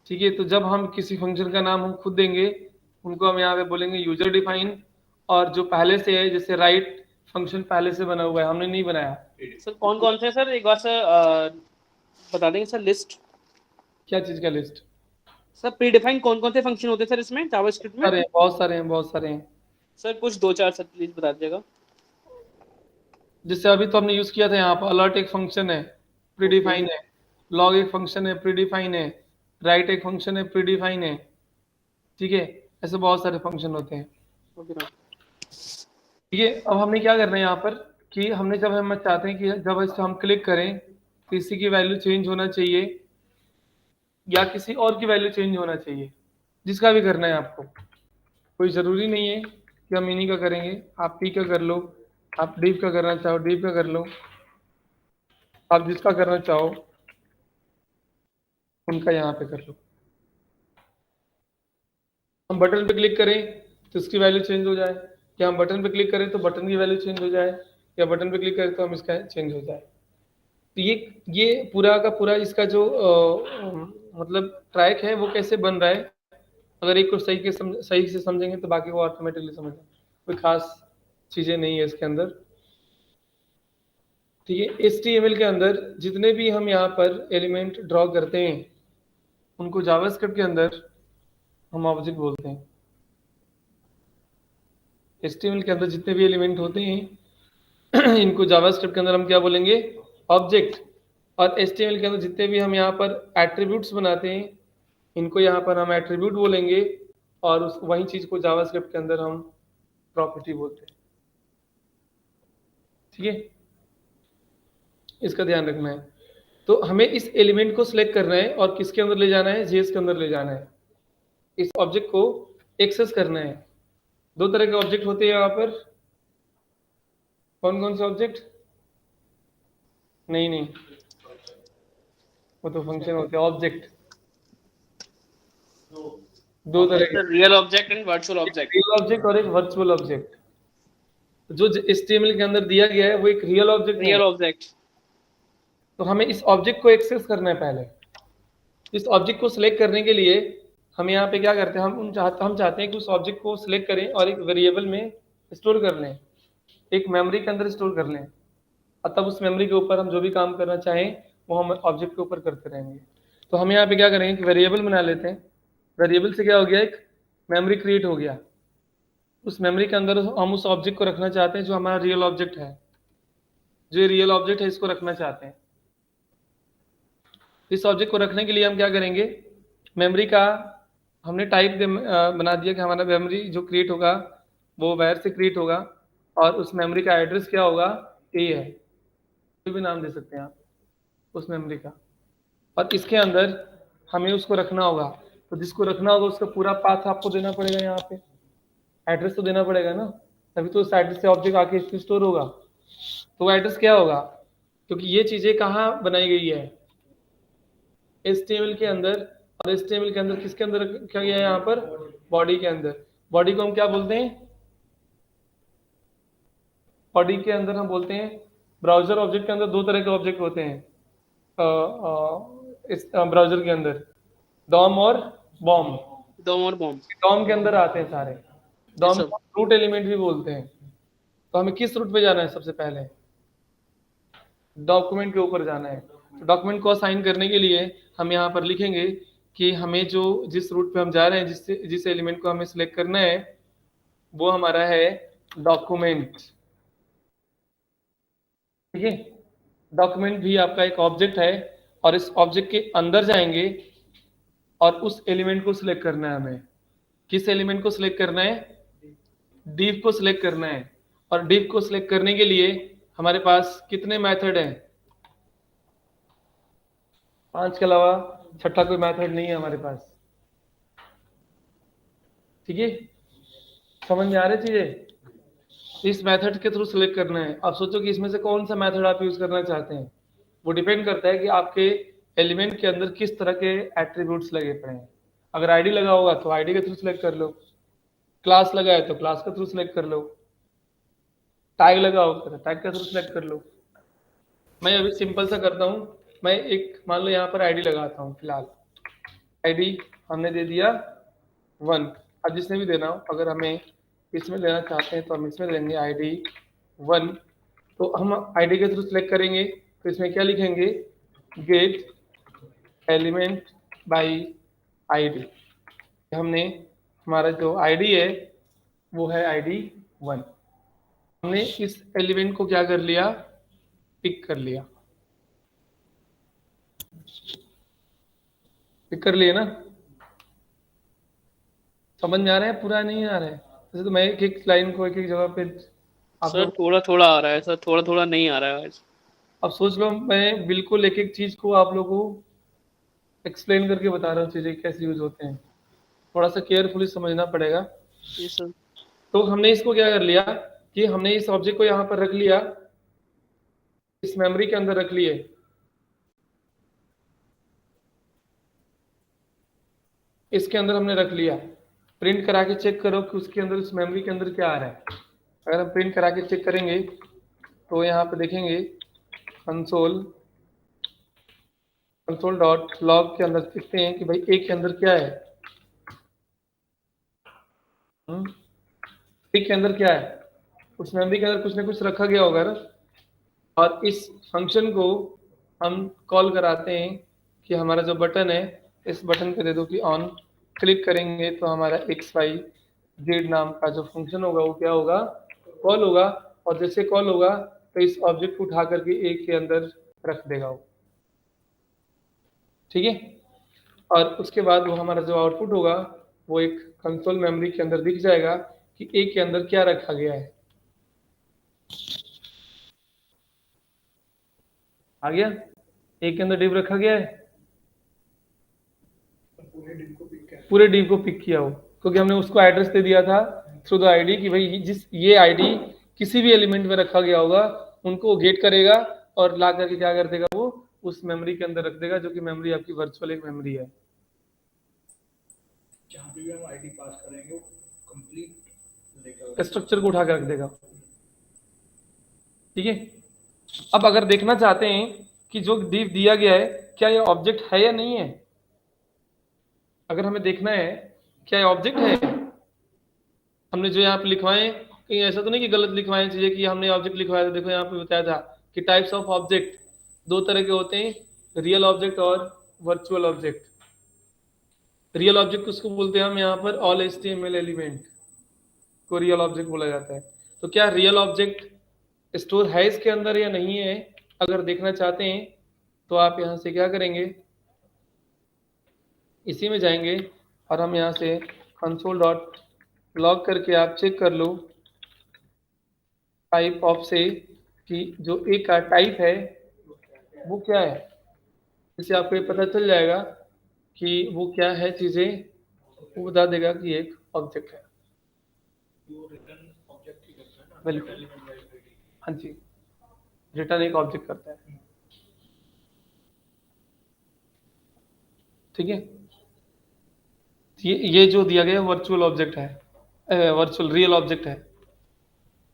ठीक है, तो जब हम किसी फंक्शन का नाम हम खुद देंगे उनको हम यहाँ पे बोलेंगे यूजर डिफाइन। और जो पहले से है, जैसे राइट फंक्शन पहले से बना हुआ है, हमने नहीं बनाया। सर कौन कौन से सर एक बार सर बता देंगे सर लिस्ट। क्या चीज का लिस्ट? सर प्री डिफाइन कौन कौन से फंक्शन होते हैं सर इसमें जावास्क्रिप्ट में? अरे बहुत सारे हैं, बहुत सारे हैं। सर कुछ 2-4 सर प्लीज बता दीजिएगा। जैसे अभी तो हमने यूज किया था यहाँ पर, अलर्ट एक फंक्शन है, प्रीडिफाइन है। लॉग एक फंक्शन है, प्रीडिफाइन है। राइट एक फंक्शन है, प्रीडिफाइन है। ठीक है, ऐसे बहुत सारे फंक्शन होते हैं। Okay sir. ठीक है, अब हमने क्या करना है यहाँ पर कि हमने, जब हम चाहते हैं कि जब इस हम क्लिक करें तो इसी की वैल्यू चेंज होना चाहिए या किसी और की वैल्यू चेंज होना चाहिए, जिसका भी करना है आपको। कोई ज़रूरी नहीं है कि हम इन्हीं का करेंगे, आप पी का कर लो, आप डीप का करना चाहो डीप का कर लो, आप जिसका करना चाहो उनका यहाँ पे कर लो। हम बटन पे क्लिक करें तो इसकी वैल्यू चेंज हो जाए, या हम बटन पे क्लिक करें तो बटन की वैल्यू चेंज हो जाए, या बटन पे क्लिक करें तो हम इसका चेंज हो जाए। तो ये पूरा का पूरा इसका जो मतलब ट्रैक है वो कैसे बन रहा है, अगर एक को सही से समझेंगे तो बाकी को ऑटोमेटिकली समझ जाए। कोई खास चीज़ें नहीं है इसके अंदर। ठीक है, HTML के अंदर जितने भी हम यहाँ पर एलिमेंट ड्रॉ करते हैं उनको जावास्क्रिप्ट के अंदर हम ऑब्जेक्ट बोलते हैं। HTML के अंदर जितने भी एलिमेंट होते हैं इनको जावास्क्रिप्ट के अंदर हम क्या बोलेंगे, ऑब्जेक्ट। और HTML के अंदर जितने भी हम यहाँ पर एट्रीब्यूट्स बनाते हैं इनको यहाँ पर हम एट्रीब्यूट बोलेंगे, और उस वही चीज़ को जावास्क्रिप्ट के अंदर हम प्रॉपर्टी बोलते हैं। ठीक है, इसका ध्यान रखना है। तो हमें इस एलिमेंट को सिलेक्ट करना है और किसके अंदर ले जाना है, JS के अंदर ले जाना है। इस ऑब्जेक्ट को एक्सेस करना है। 2 तरह के ऑब्जेक्ट होते हैं यहाँ पर। कौन कौन से ऑब्जेक्ट? नहीं, वो तो फंक्शन होते हैं। ऑब्जेक्ट 2 तरह के, real object and virtual object. Real object और एक वर्चुअल ऑब्जेक्ट। जो HTML के अंदर दिया गया है वो एक रियल ऑब्जेक्ट है। Real object. तो हमें इस ऑब्जेक्ट को एक्सेस करना है पहले। इस ऑब्जेक्ट को सिलेक्ट करने के लिए हम यहाँ पे क्या करते हैं, हम चाहते हैं कि उस ऑब्जेक्ट को सिलेक्ट करें और एक वेरिएबल में स्टोर कर लें, एक मेमोरी के अंदर स्टोर कर लें, और तब उस मेमोरी के ऊपर हम जो भी काम करना चाहें वो हम ऑब्जेक्ट के ऊपर करते रहेंगे। तो हम यहाँ पे क्या करेंगे कि वेरिएबल बना लेते हैं। वेरिएबल से क्या हो गया, एक मेमोरी क्रिएट हो गया। उस मेमोरी के अंदर हम उस ऑब्जेक्ट को रखना चाहते हैं जो हमारा रियल ऑब्जेक्ट है। जो रियल ऑब्जेक्ट है इसको रखना चाहते हैं। इस ऑब्जेक्ट को रखने के लिए हम क्या करेंगे, मेमोरी का हमने टाइप बना दिया कि हमारा मेमोरी जो क्रिएट होगा वो वायर से क्रिएट होगा, और उस मेमोरी का एड्रेस क्या होगा, ए है, कोई भी नाम दे सकते हैं आप उस मेमोरी का। और इसके अंदर हमें उसको रखना होगा, तो जिसको रखना होगा उसका पूरा पाथ आपको देना पड़ेगा। यहाँ पे एड्रेस तो देना पड़ेगा ना, तभी तो उस एड्रेस से ऑब्जेक्ट आके इसमें स्टोर होगा। तो वो एड्रेस क्या होगा, क्योंकि ये चीज़ें कहाँ बनाई गई है, HTML के अंदर। और HTML के अंदर किसके अंदर क्या गया है, यहाँ पर बॉडी के अंदर। बॉडी को हम क्या बोलते हैं, बॉडी के अंदर हम बोलते हैं ब्राउजर ऑब्जेक्ट के अंदर 2 तरह के ऑब्जेक्ट होते हैं इस ब्राउजर के अंदर, डॉम और बॉम। डॉम और बॉम्ब। डॉम के अंदर आते हैं सारे। DOM sir. को रूट एलिमेंट भी बोलते हैं। तो हमें किस रूट पे जाना है? सबसे पहले डॉक्यूमेंट के ऊपर जाना है। तो डॉक्यूमेंट को असाइन करने के लिए हम यहाँ पर लिखेंगे कि हमें जो जिस रूट पे हम जा रहे हैं, जिस एलिमेंट को हमें सिलेक्ट करना है, वो हमारा है डॉक्यूमेंट। ठीक है, डॉक्यूमेंट भी आपका एक ऑब्जेक्ट है, और इस ऑब्जेक्ट के अंदर जाएंगे और उस एलिमेंट को सिलेक्ट करना है हमें। किस एलिमेंट को सिलेक्ट करना है? div को सिलेक्ट करना है। और div को सिलेक्ट करने के लिए हमारे पास कितने मेथड हैं? 5 के अलावा छठा कोई मेथड नहीं है हमारे पास। ठीक है, समझ में आ रही चीजें? इस मेथड के थ्रू सिलेक्ट करना है। आप सोचो कि इसमें से कौन सा मेथड आप यूज करना चाहते हैं। वो डिपेंड करता है कि आपके एलिमेंट के अंदर किस तरह के एट्रीब्यूट्स लगे पड़े हैं। अगर आईडी लगा होगा तो आईडी के थ्रू सिलेक्ट कर लो, क्लास लगा है तो क्लास के थ्रू सिलेक्ट कर लो, टैग लगा होगा तो टैग के थ्रू सिलेक्ट कर लो। मैं अभी सिंपल सा करता हूँ। मैं एक मान लो यहाँ पर आईडी लगाता हूँ। फिलहाल आईडी हमने दे दिया 1। अब जिसने भी देना हो, अगर हमें इसमें लेना चाहते हैं तो हम इसमें लेंगे आईडी 1। तो हम आईडी के थ्रू सिलेक्ट करेंगे, तो इसमें क्या लिखेंगे? Gate element by ID. हमने हमारा जो आईडी है वो है आईडी 1। हमने इस एलिमेंट को क्या कर लिया? पिक कर लिया। पिक कर लिए ना? समझ में आ रहा है? पूरा नहीं आ रहा है? जैसे तो मैं एक एक लाइन को एक एक जगह पे आप सर लोग थोड़ा थोड़ा आ रहा है सर, थोड़ा थोड़ा नहीं आ रहा है। अब सोच लो, मैं बिल्कुल एक एक चीज को आप लोगों को एक्सप्लेन करके बता रहा हूँ, चीजें कैसे यूज होते हैं। थोड़ा सा केयरफुली समझना पड़ेगा। जी सर। तो हमने इसको क्या कर लिया कि हमने इस ऑब्जेक्ट को यहाँ पर रख लिया, इस मेमोरी के अंदर रख लिए। इसके अंदर हमने रख लिया। प्रिंट करा के चेक करो कि उसके अंदर, उस मेमोरी के अंदर क्या आ रहा है। अगर हम प्रिंट करा के चेक करेंगे तो यहाँ पे देखेंगे कंसोल डॉट लॉग के अंदर देखते हैं कि भाई ए के अंदर क्या है। ए के अंदर क्या है? उस मेमोरी के अंदर कुछ ना कुछ रखा गया होगा ना। और इस फंक्शन को हम कॉल कराते हैं कि हमारा जो बटन है, इस बटन पे दे दो कि ऑन। क्लिक करेंगे तो हमारा XYZ नाम का जो फंक्शन होगा वो क्या होगा? कॉल होगा। और जैसे कॉल होगा तो इस ऑब्जेक्ट को उठा करके ए के अंदर रख देगा वो। ठीक है, और उसके बाद वो हमारा जो आउटपुट होगा वो एक कंसोल मेमोरी के अंदर दिख जाएगा कि ए के अंदर क्या रखा गया है। आ गया? ए के अंदर डिव रखा गया है, पूरे डिव को पिक किया हो, क्योंकि हमने उसको एड्रेस दे दिया था थ्रू द आईडी कि भाई ये आईडी किसी भी एलिमेंट में रखा गया होगा उनको गेट करेगा और ला करके क्या कर देगा? वो उस मेमोरी के अंदर रख देगा, जो कि मेमोरी आपकी वर्चुअल एक मेमोरी है। जहाँ पे भी हम आईडी पास करेंगे वो कंप्लीट स्ट्रक्चर को उठा कर रख देगा। ठीक है, अब अगर देखना चाहते हैं कि जो डिव दिया गया है क्या ये ऑब्जेक्ट है या नहीं है, अगर हमें देखना है क्या ये ऑब्जेक्ट है, हमने जो यहाँ पे लिखवाए, कहीं ऐसा तो नहीं कि गलत लिखवाए चीजें कि हमने ऑब्जेक्ट लिखवाया था। देखो यहाँ पे बताया था कि टाइप्स ऑफ ऑब्जेक्ट 2 तरह के होते हैं, रियल ऑब्जेक्ट और वर्चुअल ऑब्जेक्ट। रियल ऑब्जेक्ट उसको बोलते हैं हम यहाँ पर ऑल HTML एलिमेंट को रियल ऑब्जेक्ट बोला जाता है। तो क्या रियल ऑब्जेक्ट स्टोर है इसके अंदर या नहीं है, अगर देखना चाहते हैं तो आप यहाँ से क्या करेंगे? इसी में जाएंगे और हम यहाँ से कंसोल डॉट लॉग करके आप चेक कर लो टाइप ऑफ से कि जो ए का टाइप है वो क्या है। इससे आपको ये पता चल जाएगा कि वो क्या है चीजें, वो बता देगा कि एक ऑब्जेक्ट है। बिल्कुल, हाँ जी, रिटर्न एक ऑब्जेक्ट करता है। ठीक है, ये जो दिया गया वर्चुअल ऑब्जेक्ट है, वर्चुअल रियल ऑब्जेक्ट है,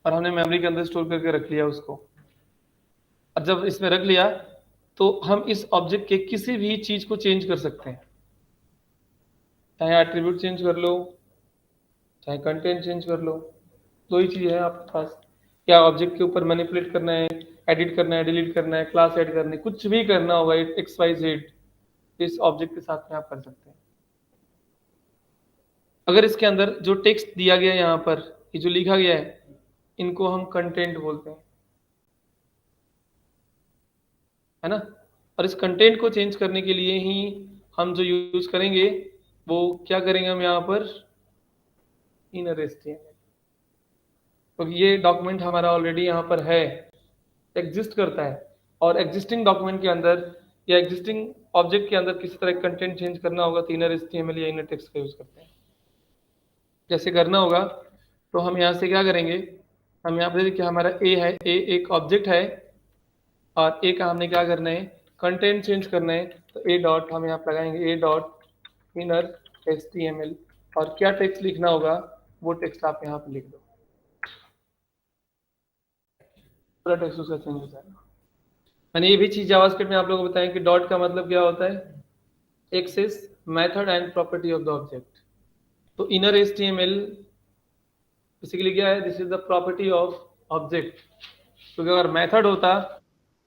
और हमने मेमोरी के अंदर स्टोर करके रख लिया उसको। और जब इसमें रख लिया तो हम इस ऑब्जेक्ट के किसी भी चीज को चेंज कर सकते हैं। चाहे एट्रीब्यूट चेंज कर लो, चाहे कंटेंट चेंज कर लो, दो ही चीज़ है आपके पास। क्या ऑब्जेक्ट के ऊपर मैनिपुलेट करना है, एडिट करना है, डिलीट करना है, क्लास ऐड करनी है, कुछ भी करना होगा एक्स वाई जेड, इस ऑब्जेक्ट के साथ में आप कर सकते हैं। अगर इसके अंदर जो टेक्स्ट दिया गया है यहाँ पर, ये जो लिखा गया है, इनको हम कंटेंट बोलते हैं, है ना। और इस कंटेंट को चेंज करने के लिए ही हम जो यूज करेंगे वो क्या करेंगे, हम यहाँ पर इनर एचटीएमएल, क्योंकि ये डॉक्यूमेंट हमारा ऑलरेडी यहाँ पर है, एग्जिस्ट करता है। और एग्जिस्टिंग डॉक्यूमेंट के अंदर या एग्जिस्टिंग ऑब्जेक्ट के अंदर किसी तरह कंटेंट चेंज करना होगा तो इनर एचटीएमएल या इनर टेक्स्ट का यूज करते हैं। जैसे करना होगा तो हम यहाँ से क्या करेंगे, हम यहाँ पर देखिए हमारा ए है, ए एक ऑब्जेक्ट है और ए का हमने क्या करना है, कंटेंट चेंज करना है, तो ए डॉट हम यहाँ पर लगाएंगे, ए डॉट इनर एचटीएमएल, और क्या टेक्स्ट लिखना होगा वो टेक्स्ट आप यहाँ पर लिख दो, पूरा टेक्स्ट उसका चेंज हो जाएगा। मैंने ये भी चीज जावास्क्रिप्ट में आप लोगों को बताया कि डॉट का मतलब क्या होता है, access method and property of the object. तो इनर एचटीएमएल बेसिकली क्या है, this is the property of object, क्योंकि अगर मेथड होता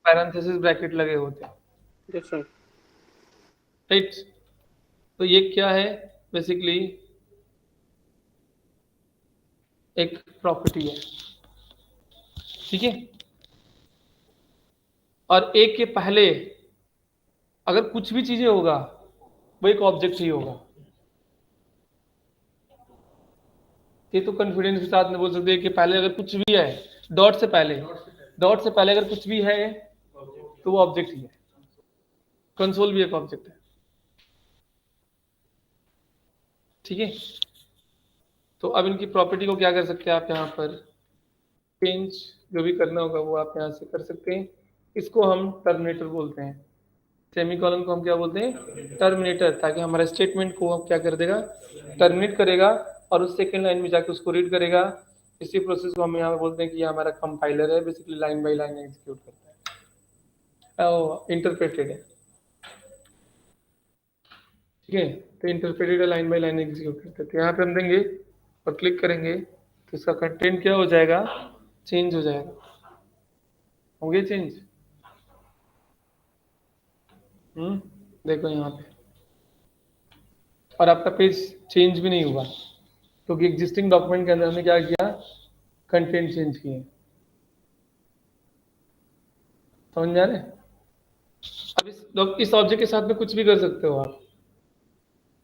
पैरेंथेसिस ब्रैकेट लगे होते, यस सर। राइट। तो ये क्या है, बेसिकली एक प्रॉपर्टी है, ठीक है। और एक के पहले अगर कुछ भी चीजें होगा वो एक ऑब्जेक्ट ही होगा। ये तो कॉन्फिडेंस के साथ में बोल सकते हैं कि पहले अगर कुछ भी है, डॉट से पहले अगर कुछ भी है तो वो ऑब्जेक्ट ही है। कंसोल भी एक ऑब्जेक्ट है, ठीक है। तो अब इनकी प्रॉपर्टी को क्या कर सकते हैं आप, यहाँ पर चेंज जो भी करना होगा वो आप यहाँ से कर सकते हैं। इसको हम टर्मिनेटर बोलते हैं, सेमीकोलन को हम क्या बोलते हैं, टर्मिनेटर, ताकि हमारे स्टेटमेंट को हम क्या कर देगा, टर्मिनेट करेगा और उस सेकंड लाइन में जाके उसको रीड करेगा। इसी प्रोसेस को हम यहाँ पे बोलते हैं कि ये हमारा कंपाइलर है, basically line by line execute करता है, इंटरप्रेटेड है, ठीक है। तो interpreted line by line execute करते हैं। तो यहाँ पे हम देंगे और क्लिक करेंगे तो इसका कंटेंट क्या हो जाएगा, चेंज हो जाएगा, हो गया चेंज। देखो यहाँ पे, और आपका पेज चेंज भी नहीं हुआ क्योंकि एग्जिस्टिंग डॉक्यूमेंट के अंदर हमने क्या किया, कंटेंट चेंज किए। समझ में आ रहे हैं? अब इस ऑब्जेक्ट के साथ में कुछ भी कर सकते हो आप।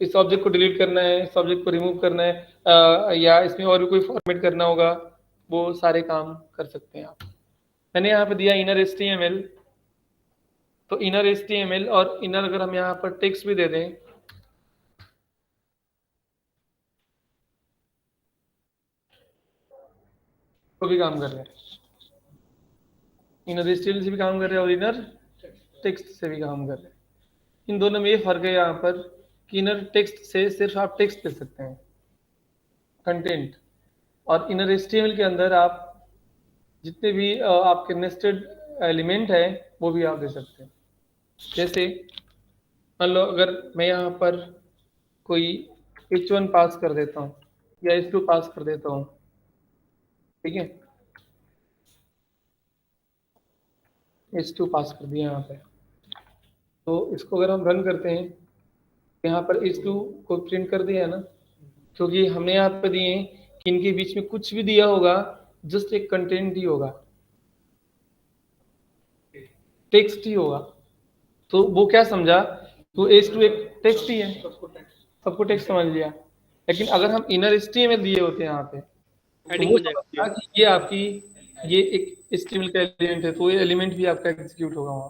इस ऑब्जेक्ट को डिलीट करना है, इस ऑब्जेक्ट को रिमूव करना है, या इसमें और भी कोई फॉर्मेट करना होगा, वो सारे काम कर सकते हैं आप। मैंने यहाँ पे दिया इनर एचटीएमएल, तो इनर एचटीएमएल और इनर अगर हम यहाँ पर टेक्स्ट भी दे दें तो भी काम कर रहे हैं, इनर एचटीएमएल से भी काम कर रहे हैं और इनर टेक्स्ट से भी काम कर रहे हैं। इन दोनों में ये फर्क है यहाँ पर कि इनर टेक्स्ट से सिर्फ आप टेक्स्ट दे सकते हैं, कंटेंट, और इनर एचटीएमएल के अंदर आप जितने भी आपके नेस्टेड एलिमेंट है वो भी आप दे सकते हैं। जैसे मान लो अगर मैं यहाँ पर कोई h1 पास कर देता हूँ या h2 पास कर देता हूँ, ठीक है, h2 पास कर दिया यहाँ पे, तो इसको अगर हम रन करते हैं यहाँ पर h2 को प्रिंट कर दिया है ना, क्योंकि हमने यहाँ पे दिए कि इनके बीच में कुछ भी दिया होगा, जस्ट एक कंटेंट ही होगा, टेक्स्ट ही होगा। तो वो क्या समझा, तो h2 एक टेक्स्ट ही है, सबको टेक्स्ट समझ लिया। लेकिन अगर हम इनर एचटीएमएल दिए होते हैं यहाँ पे, तो वो समझा कि ये आपकी ये एक एचटीएमएल का एलिमेंट है, तो ये एलिमेंट भी आपका एग्जीक्यूट होगा वहाँ,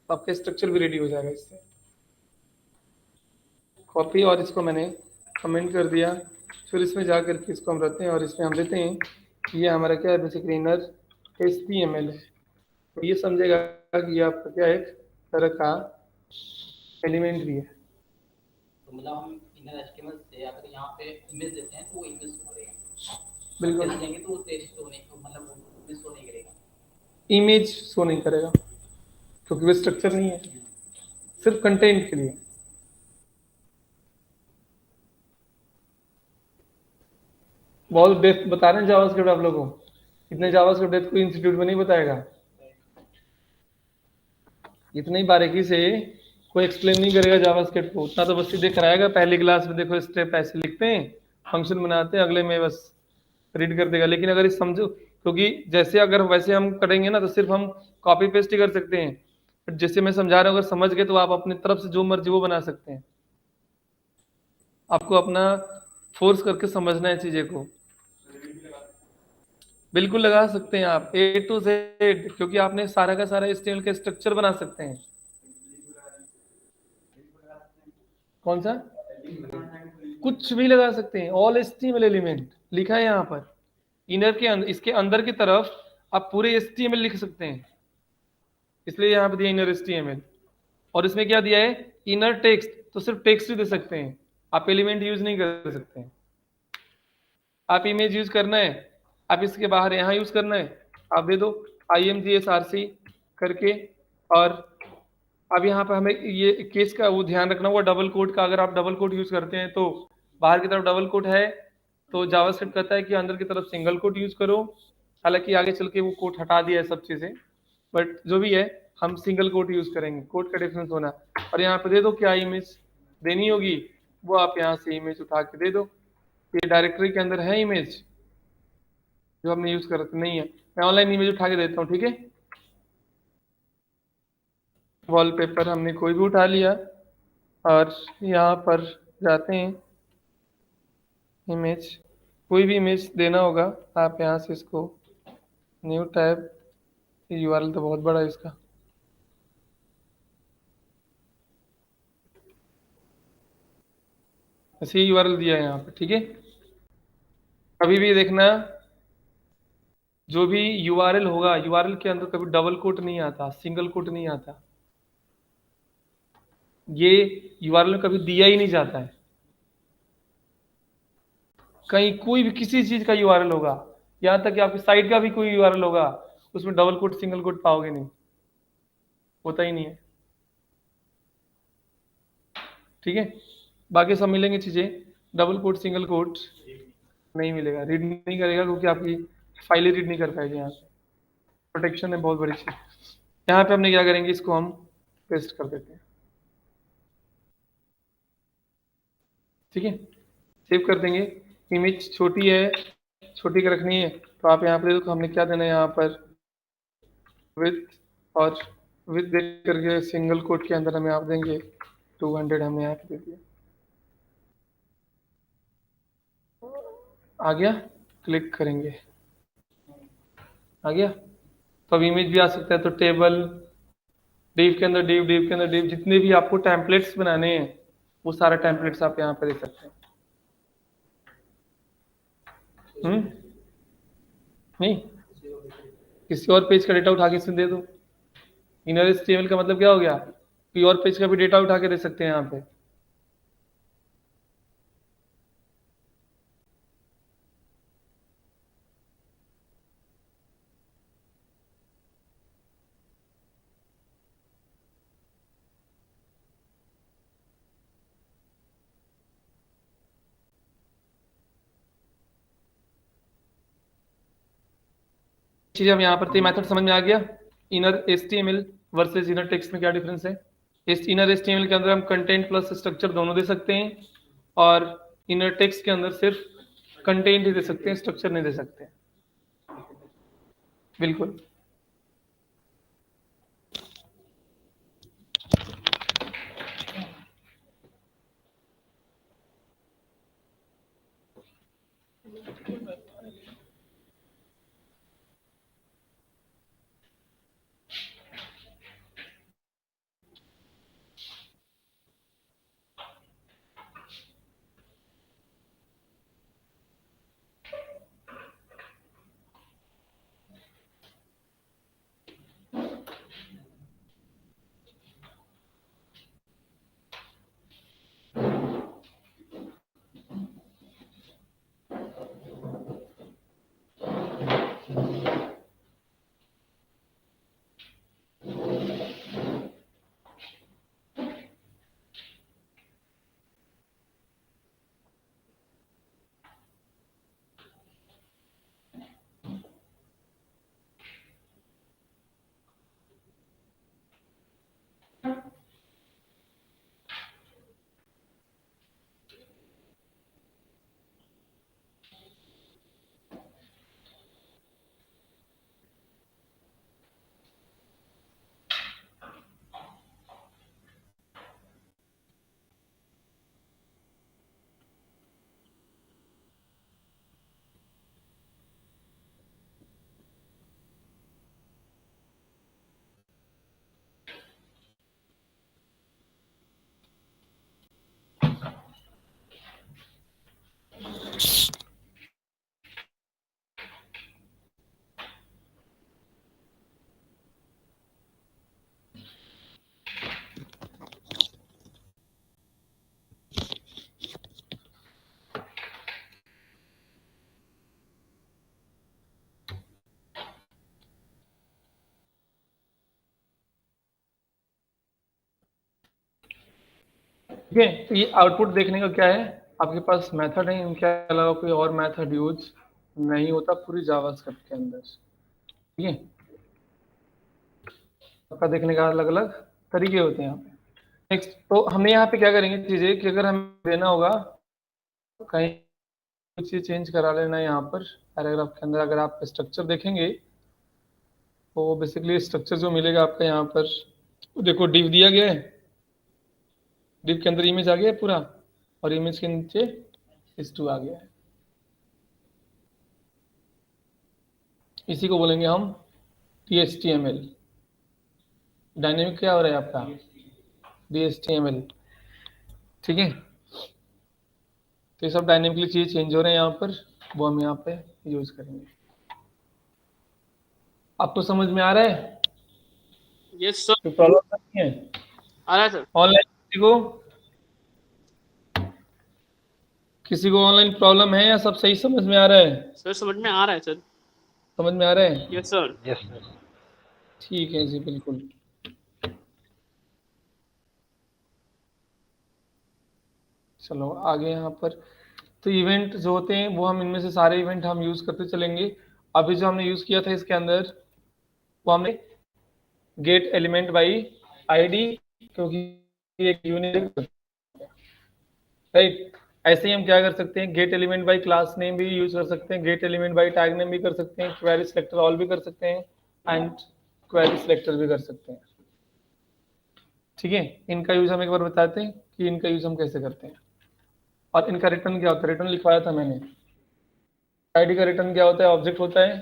तो आपका स्ट्रक्चर भी रेडी हो जाएगा इससे। कॉपी, और इसको मैंने कमेंट कर दिया, फिर इसमें जा करके इसको हम रखते हैं और इसमें हम देते हैं कि ये हमारा क्या है, बेसिकली इनर एचटीएमएल है। तो ये समझेगा कि ये आपका क्या एक तरह का एलिमेंट भी है। तो मतलब हम इनर एचटीएमएल से अगर यहाँ पे इमेज देते हैं तो वो इमेज शो करेगा, बिल्कुल देंगे तो वो टेक्स्ट शो नहीं, मतलब इमेज शो नहीं करेगा, इमेज शो नहीं करेगा क्योंकि वो स्ट्रक्चर नहीं है, सिर्फ कंटेंट के लिए। बहुत डेप्थ बता रहे हैं जावास्क्रिप्ट आप लोगों को, इतने जावास्क्रिप्ट डेप्थ कोई इंस्टीट्यूट में नहीं बताएगा, इतनी बारीकी से कोई एक्सप्लेन नहीं करेगा जावास्क्रिप्ट को, उतना तो बस सीधे कराएगा पहली क्लास में, देखो स्टेप ऐसे लिखते हैं, फंक्शन बनाते हैं, अगले में बस रीड कर देगा। लेकिन अगर इस समझो, क्योंकि जैसे अगर वैसे हम करेंगे ना तो सिर्फ हम कॉपी पेस्ट ही कर सकते हैं, बट जैसे मैं समझा रहा हूँ अगर समझ गए तो आप अपनी तरफ से जो मर्जी वो बना सकते हैं, आपको अपना फोर्स करके समझना है चीजें को। बिल्कुल लगा सकते हैं आप ए टू जेड, क्योंकि आपने सारा का सारा HTML का स्ट्रक्चर बना सकते हैं। कौन सा? कुछ भी लगा सकते हैं, ऑल HTML एलिमेंट लिखा है यहाँ पर, इनर के अंदर, इसके अंदर की तरफ आप पूरे HTML लिख सकते हैं, इसलिए यहाँ पे दिया इनर HTML। और इसमें क्या दिया है? इनर टेक्स्ट, तो सिर्फ टेक्स्ट ही दे सकते हैं, आप एलिमेंट यूज नहीं कर सकते हैं। आप इमेज यूज करना है, आप इसके बाहर यहाँ यूज करना है, आप दे दो IMGSRC करके। और अब यहाँ पे हमें ये केस का वो ध्यान रखना होगा डबल कोट का, अगर आप डबल कोट यूज करते हैं तो बाहर की तरफ डबल कोट है तो जावास्क्रिप्ट कहता है कि अंदर की तरफ सिंगल कोट यूज करो। हालांकि आगे चल के वो कोट हटा दिया है सब चीजें, बट जो भी है हम सिंगल कोट यूज करेंगे, कोट का डिफरेंस होना। और यहाँ पे दे दो क्या इमेज देनी होगी, वो आप यहाँ से इमेज उठा के दे दो। ये डायरेक्टरी के अंदर है इमेज जो हमने यूज कर नहीं है, मैं ऑनलाइन इमेज उठा के देता हूँ, ठीक है। वॉलपेपर हमने कोई भी उठा लिया और यहाँ पर जाते हैं, इमेज कोई भी इमेज देना होगा, आप यहाँ से इसको न्यू टैब, URL तो बहुत बड़ा है इसका, ऐसे ही URL दिया है यहाँ पे, ठीक है। कभी भी देखना जो भी URL होगा, URL के अंदर कभी डबल कोट नहीं आता, सिंगल कोट नहीं आता, ये URL में कभी दिया ही नहीं जाता है। कहीं कोई भी किसी चीज का URL होगा, यहाँ तक कि आपकी साइट का भी कोई URL होगा, उसमें डबल कोट सिंगल कोट पाओगे नहीं, होता ही नहीं है, ठीक है। बाकी सब मिलेंगे चीजें, डबल कोट सिंगल कोट नहीं मिलेगा, रीड नहीं करेगा क्योंकि आपकी फाइलें रीड नहीं कर पाएगी, यहाँ पे प्रोटेक्शन है बहुत बड़ी चीज। यहाँ पे हमने क्या करेंगे, इसको हम पेस्ट कर देते हैं, ठीक है, सेव कर देंगे। इमेज छोटी है, छोटी का रखनी है तो आप यहाँ पे देखो हमने क्या देना है, यहाँ पर विथ, और विथ दे करके सिंगल कोट के अंदर हमें आप देंगे 200, हमने यहाँ पे दे दिया, आ गया, क्लिक करेंगे, आ गया। तो अब इमेज भी आ सकता है, तो टेबल, डिव के अंदर डिव, डिव के अंदर डिव, जितने भी आपको टेम्पलेट्स बनाने हैं वो सारे टेम्पलेट्स आप यहाँ पे दे सकते हैं। नहीं, किसी और पेज का डेटा उठा के इसमें दे दो। इनर HTML का मतलब क्या हो गया, कोई और पेज का भी डेटा उठा के दे सकते हैं यहाँ पे। चीज हम यहाँ पर थी, मेथड समझ में आ गया। Inner HTML versus inner text में क्या डिफरेंस है। इस इनर HTML के अंदर हम कंटेंट प्लस स्ट्रक्चर दोनों दे सकते हैं, और इनर टेक्स्ट के अंदर सिर्फ कंटेंट ही दे सकते हैं, स्ट्रक्चर नहीं दे सकते। बिल्कुल। ठीक है, तो ये आउटपुट देखने का क्या है, आपके पास मेथड है, इनके अलावा कोई और मेथड यूज नहीं होता पूरी जावास्क्रिप्ट के अंदर। ठीक है, सबका देखने का अलग अलग तरीके होते हैं यहाँ पे। नेक्स्ट, तो हमने यहाँ पे क्या करेंगे चीजें कि अगर हमें देना होगा कहीं कुछ चीज चेंज करा लेना है यहाँ पर पैराग्राफ के अंदर। अगर आप स्ट्रक्चर देखेंगे तो बेसिकली स्ट्रक्चर जो मिलेगा आपका यहाँ पर, देखो डिव दिया गया है, डिव के अंदर इमेज आ गया है पूरा, और इमेज के नीचे h2 आ गया है। इसी को बोलेंगे हम DHTML। डायनेमिक क्या हो रहा है आपका, DHTML। ठीक है, तो ये सब डायनेमिकली चीज चेंज हो रहे हैं यहाँ पर, वो हम यहाँ पे यूज करेंगे। आपको समझ में आ रहा है, यस सर, कोई प्रॉब्लम नहीं है? आ रहा है सर। ऑनलाइन किसी को ऑनलाइन प्रॉब्लम है या सब सही समझ में आ रहा है? सर समझ में आ रहा है सर। समझ में आ रहा है? Yes sir. ठीक है जी, बिल्कुल। चलो आगे यहाँ पर, तो इवेंट जो होते हैं वो हम इनमें से सारे इवेंट हम यूज करते चलेंगे। अभी जो हमने यूज किया था इसके अंदर, वो हमने गेट एलिमेंट बाई आईडी, क्योंकि एक यूनिक, राइट। ऐसे ही हम क्या कर सकते हैं, gate element by class name भी यूज कर सकते हैं, gate element by tag name भी कर सकते हैं, क्वेरी सिलेक्टर ऑल भी कर सकते हैं, एंड क्वेरी सिलेक्टर भी कर सकते हैं। ठीक है, इनका यूज हम एक बार बताते हैं कि इनका यूज हम कैसे करते हैं। और इनका रिटर्न क्या होता है, रिटर्न लिखवाया था मैंने। आईडी का रिटर्न क्या होता है, ऑब्जेक्ट होता है।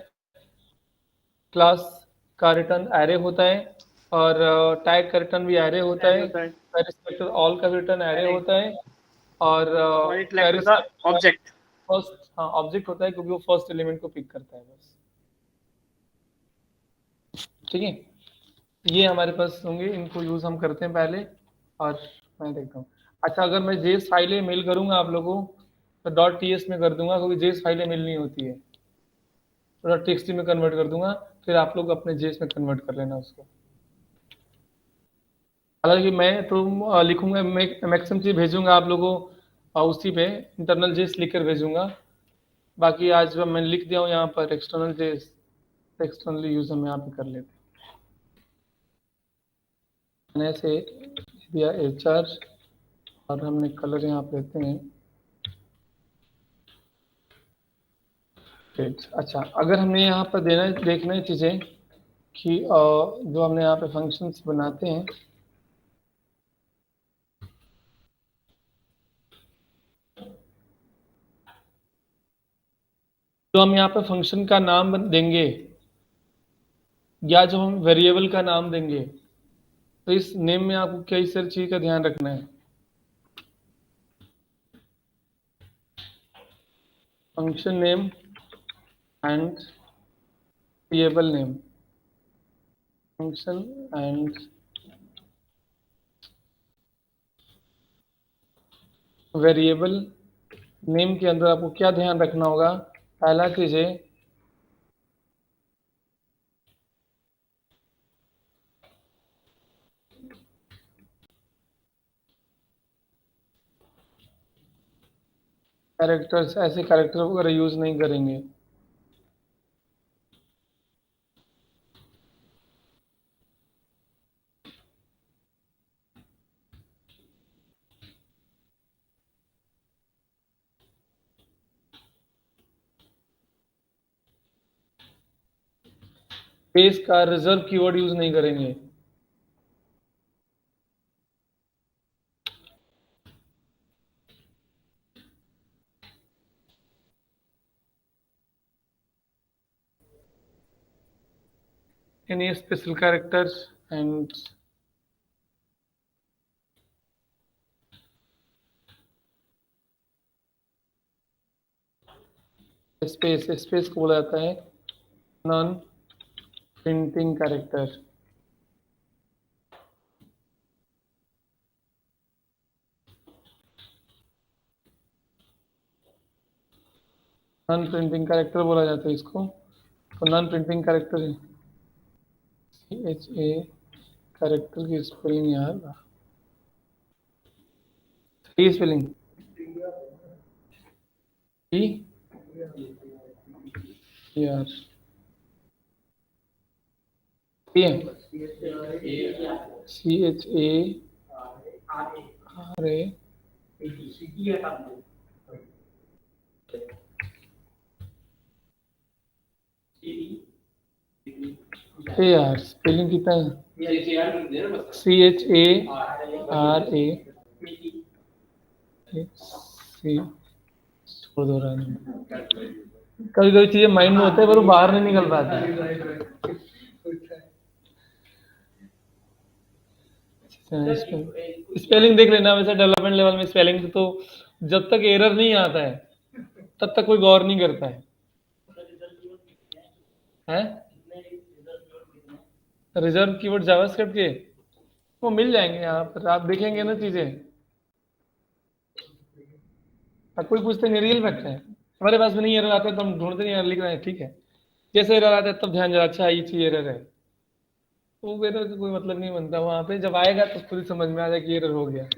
क्लास का रिटर्न एरे होता है, और टैग का रिटर्न भी एरे होता है। क्वेरी सिलेक्टर ऑल का रिटर्न एरे होता है, और क्वेरी ऑब्जेक्ट फर्स्ट, हाँ ऑब्जेक्ट होता है क्योंकि वो फर्स्ट एलिमेंट को पिक करता है बस। ठीक है, ये हमारे पास होंगे, इनको यूज हम करते हैं पहले। और मैं देखता हूँ, अच्छा अगर मैं जेस फाइलें मेल करूंगा आप लोगों को तो डॉट टीएस में कर दूंगा, क्योंकि जेस फाइलें मेल नहीं होती है, तो डॉट टीएक्सटी में कन्वर्ट कर दूंगा, फिर आप लोग अपने जेस में कन्वर्ट कर लेना उसको। हालांकि मैं तो लिखूंगा, मैक्सिमम चीज भेजूंगा आप लोगों को उसी पे इंटरनल जेस लिख कर भेजूंगा। बाकी आज मैंने लिख दिया हूँ यहाँ पर एक्सटर्नल जेस, एक्सटर्नली यूज हम यहाँ पे कर लेते हैं। मैंने ऐसे दिया HR, और हमने कलर यहाँ पे लेते हैं रेड। अच्छा, अगर हमने यहाँ पर देना देखना है चीजें कि जो हमने यहाँ पे फंक्शंस बनाते हैं, तो हम यहाँ पे फंक्शन का नाम देंगे या जो हम वेरिएबल का नाम देंगे, तो इस नेम में आपको कई सारी चीज का ध्यान रखना है। Function name and variable name, function and variable name के अंदर आपको क्या ध्यान रखना होगा, पहला चीज है कैरेक्टर्स, ऐसे कैरेक्टर वगैरह यूज नहीं करेंगे। बेस का रिजर्व कीवर्ड यूज नहीं करेंगे। any special characters and space, space को बोला जाता है non printing character. Non printing character बोला जाता है इसको। तो non printing character, CHA character की स्पेलिंग यार, ये स्पेलिंग ई यार CHARA यार स्पेलिंग कितना है CHARA छोड़ दो रहा है कभी कभी चीजें माइंड में होते हैं पर वो बाहर नहीं निकल पाती स्पेलिंग देख लेना वैसे डेवलपमेंट लेवल में स्पेलिंग तो जब तक एरर नहीं आता है तब तक कोई गौर नहीं करता है रिजर्व कीवर्ड जावास्क्रिप्ट के वो मिल जाएंगे यहाँ पर आप देखेंगे ना चीजें अब कोई पूछते नहीं रियल फैक्ट है हमारे पास में नहीं एरर आता है तो हम ढूंढते नहीं लिख रहे हैं ठीक है जैसे एरर आता है तब ध्यान जरा अच्छा ये चीज एरर है वो एरर का कोई मतलब नहीं बनता वहां पे जब आएगा तो खुद ही समझ में आ जाए कि एरर हो गया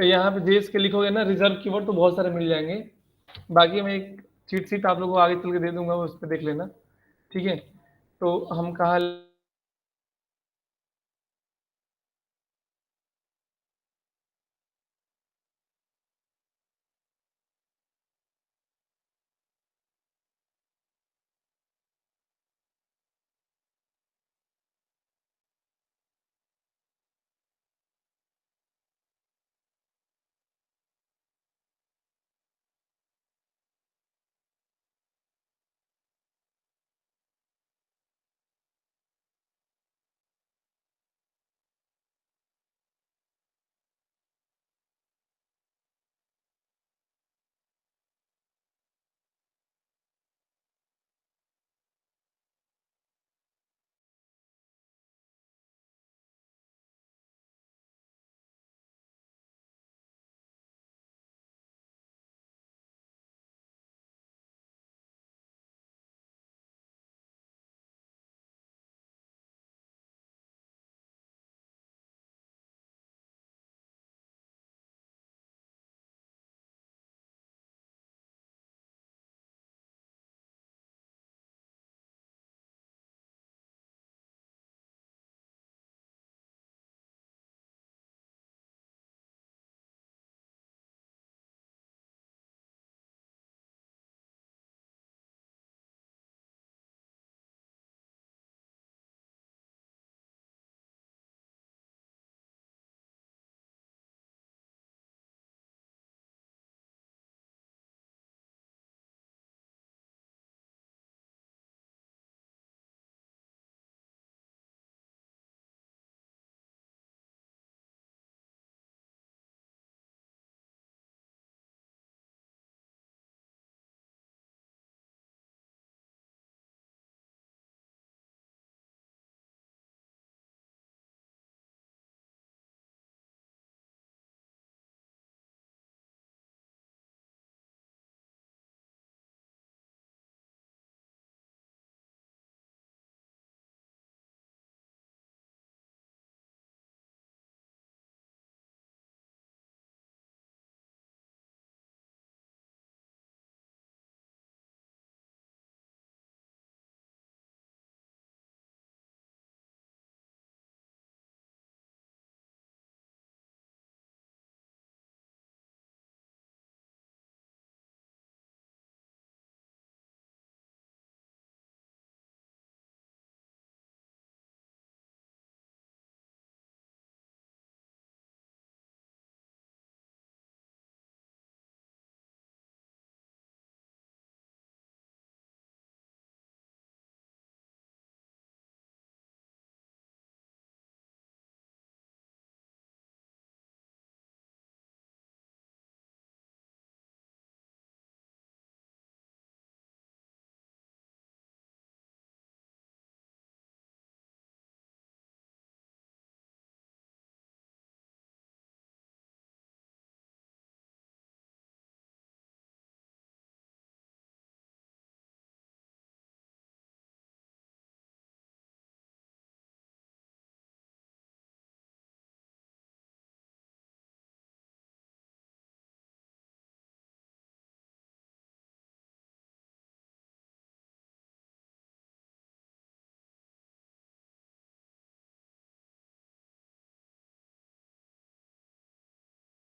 यहाँ पे जेएस के लिखोगे ना रिजर्व कीवर्ड तो बहुत सारे मिल जाएंगे बाकी मैं एक चीट शीट आप लोगों को आगे चल के दे दूंगा उस पर देख लेना ठीक है तो हम कहाँ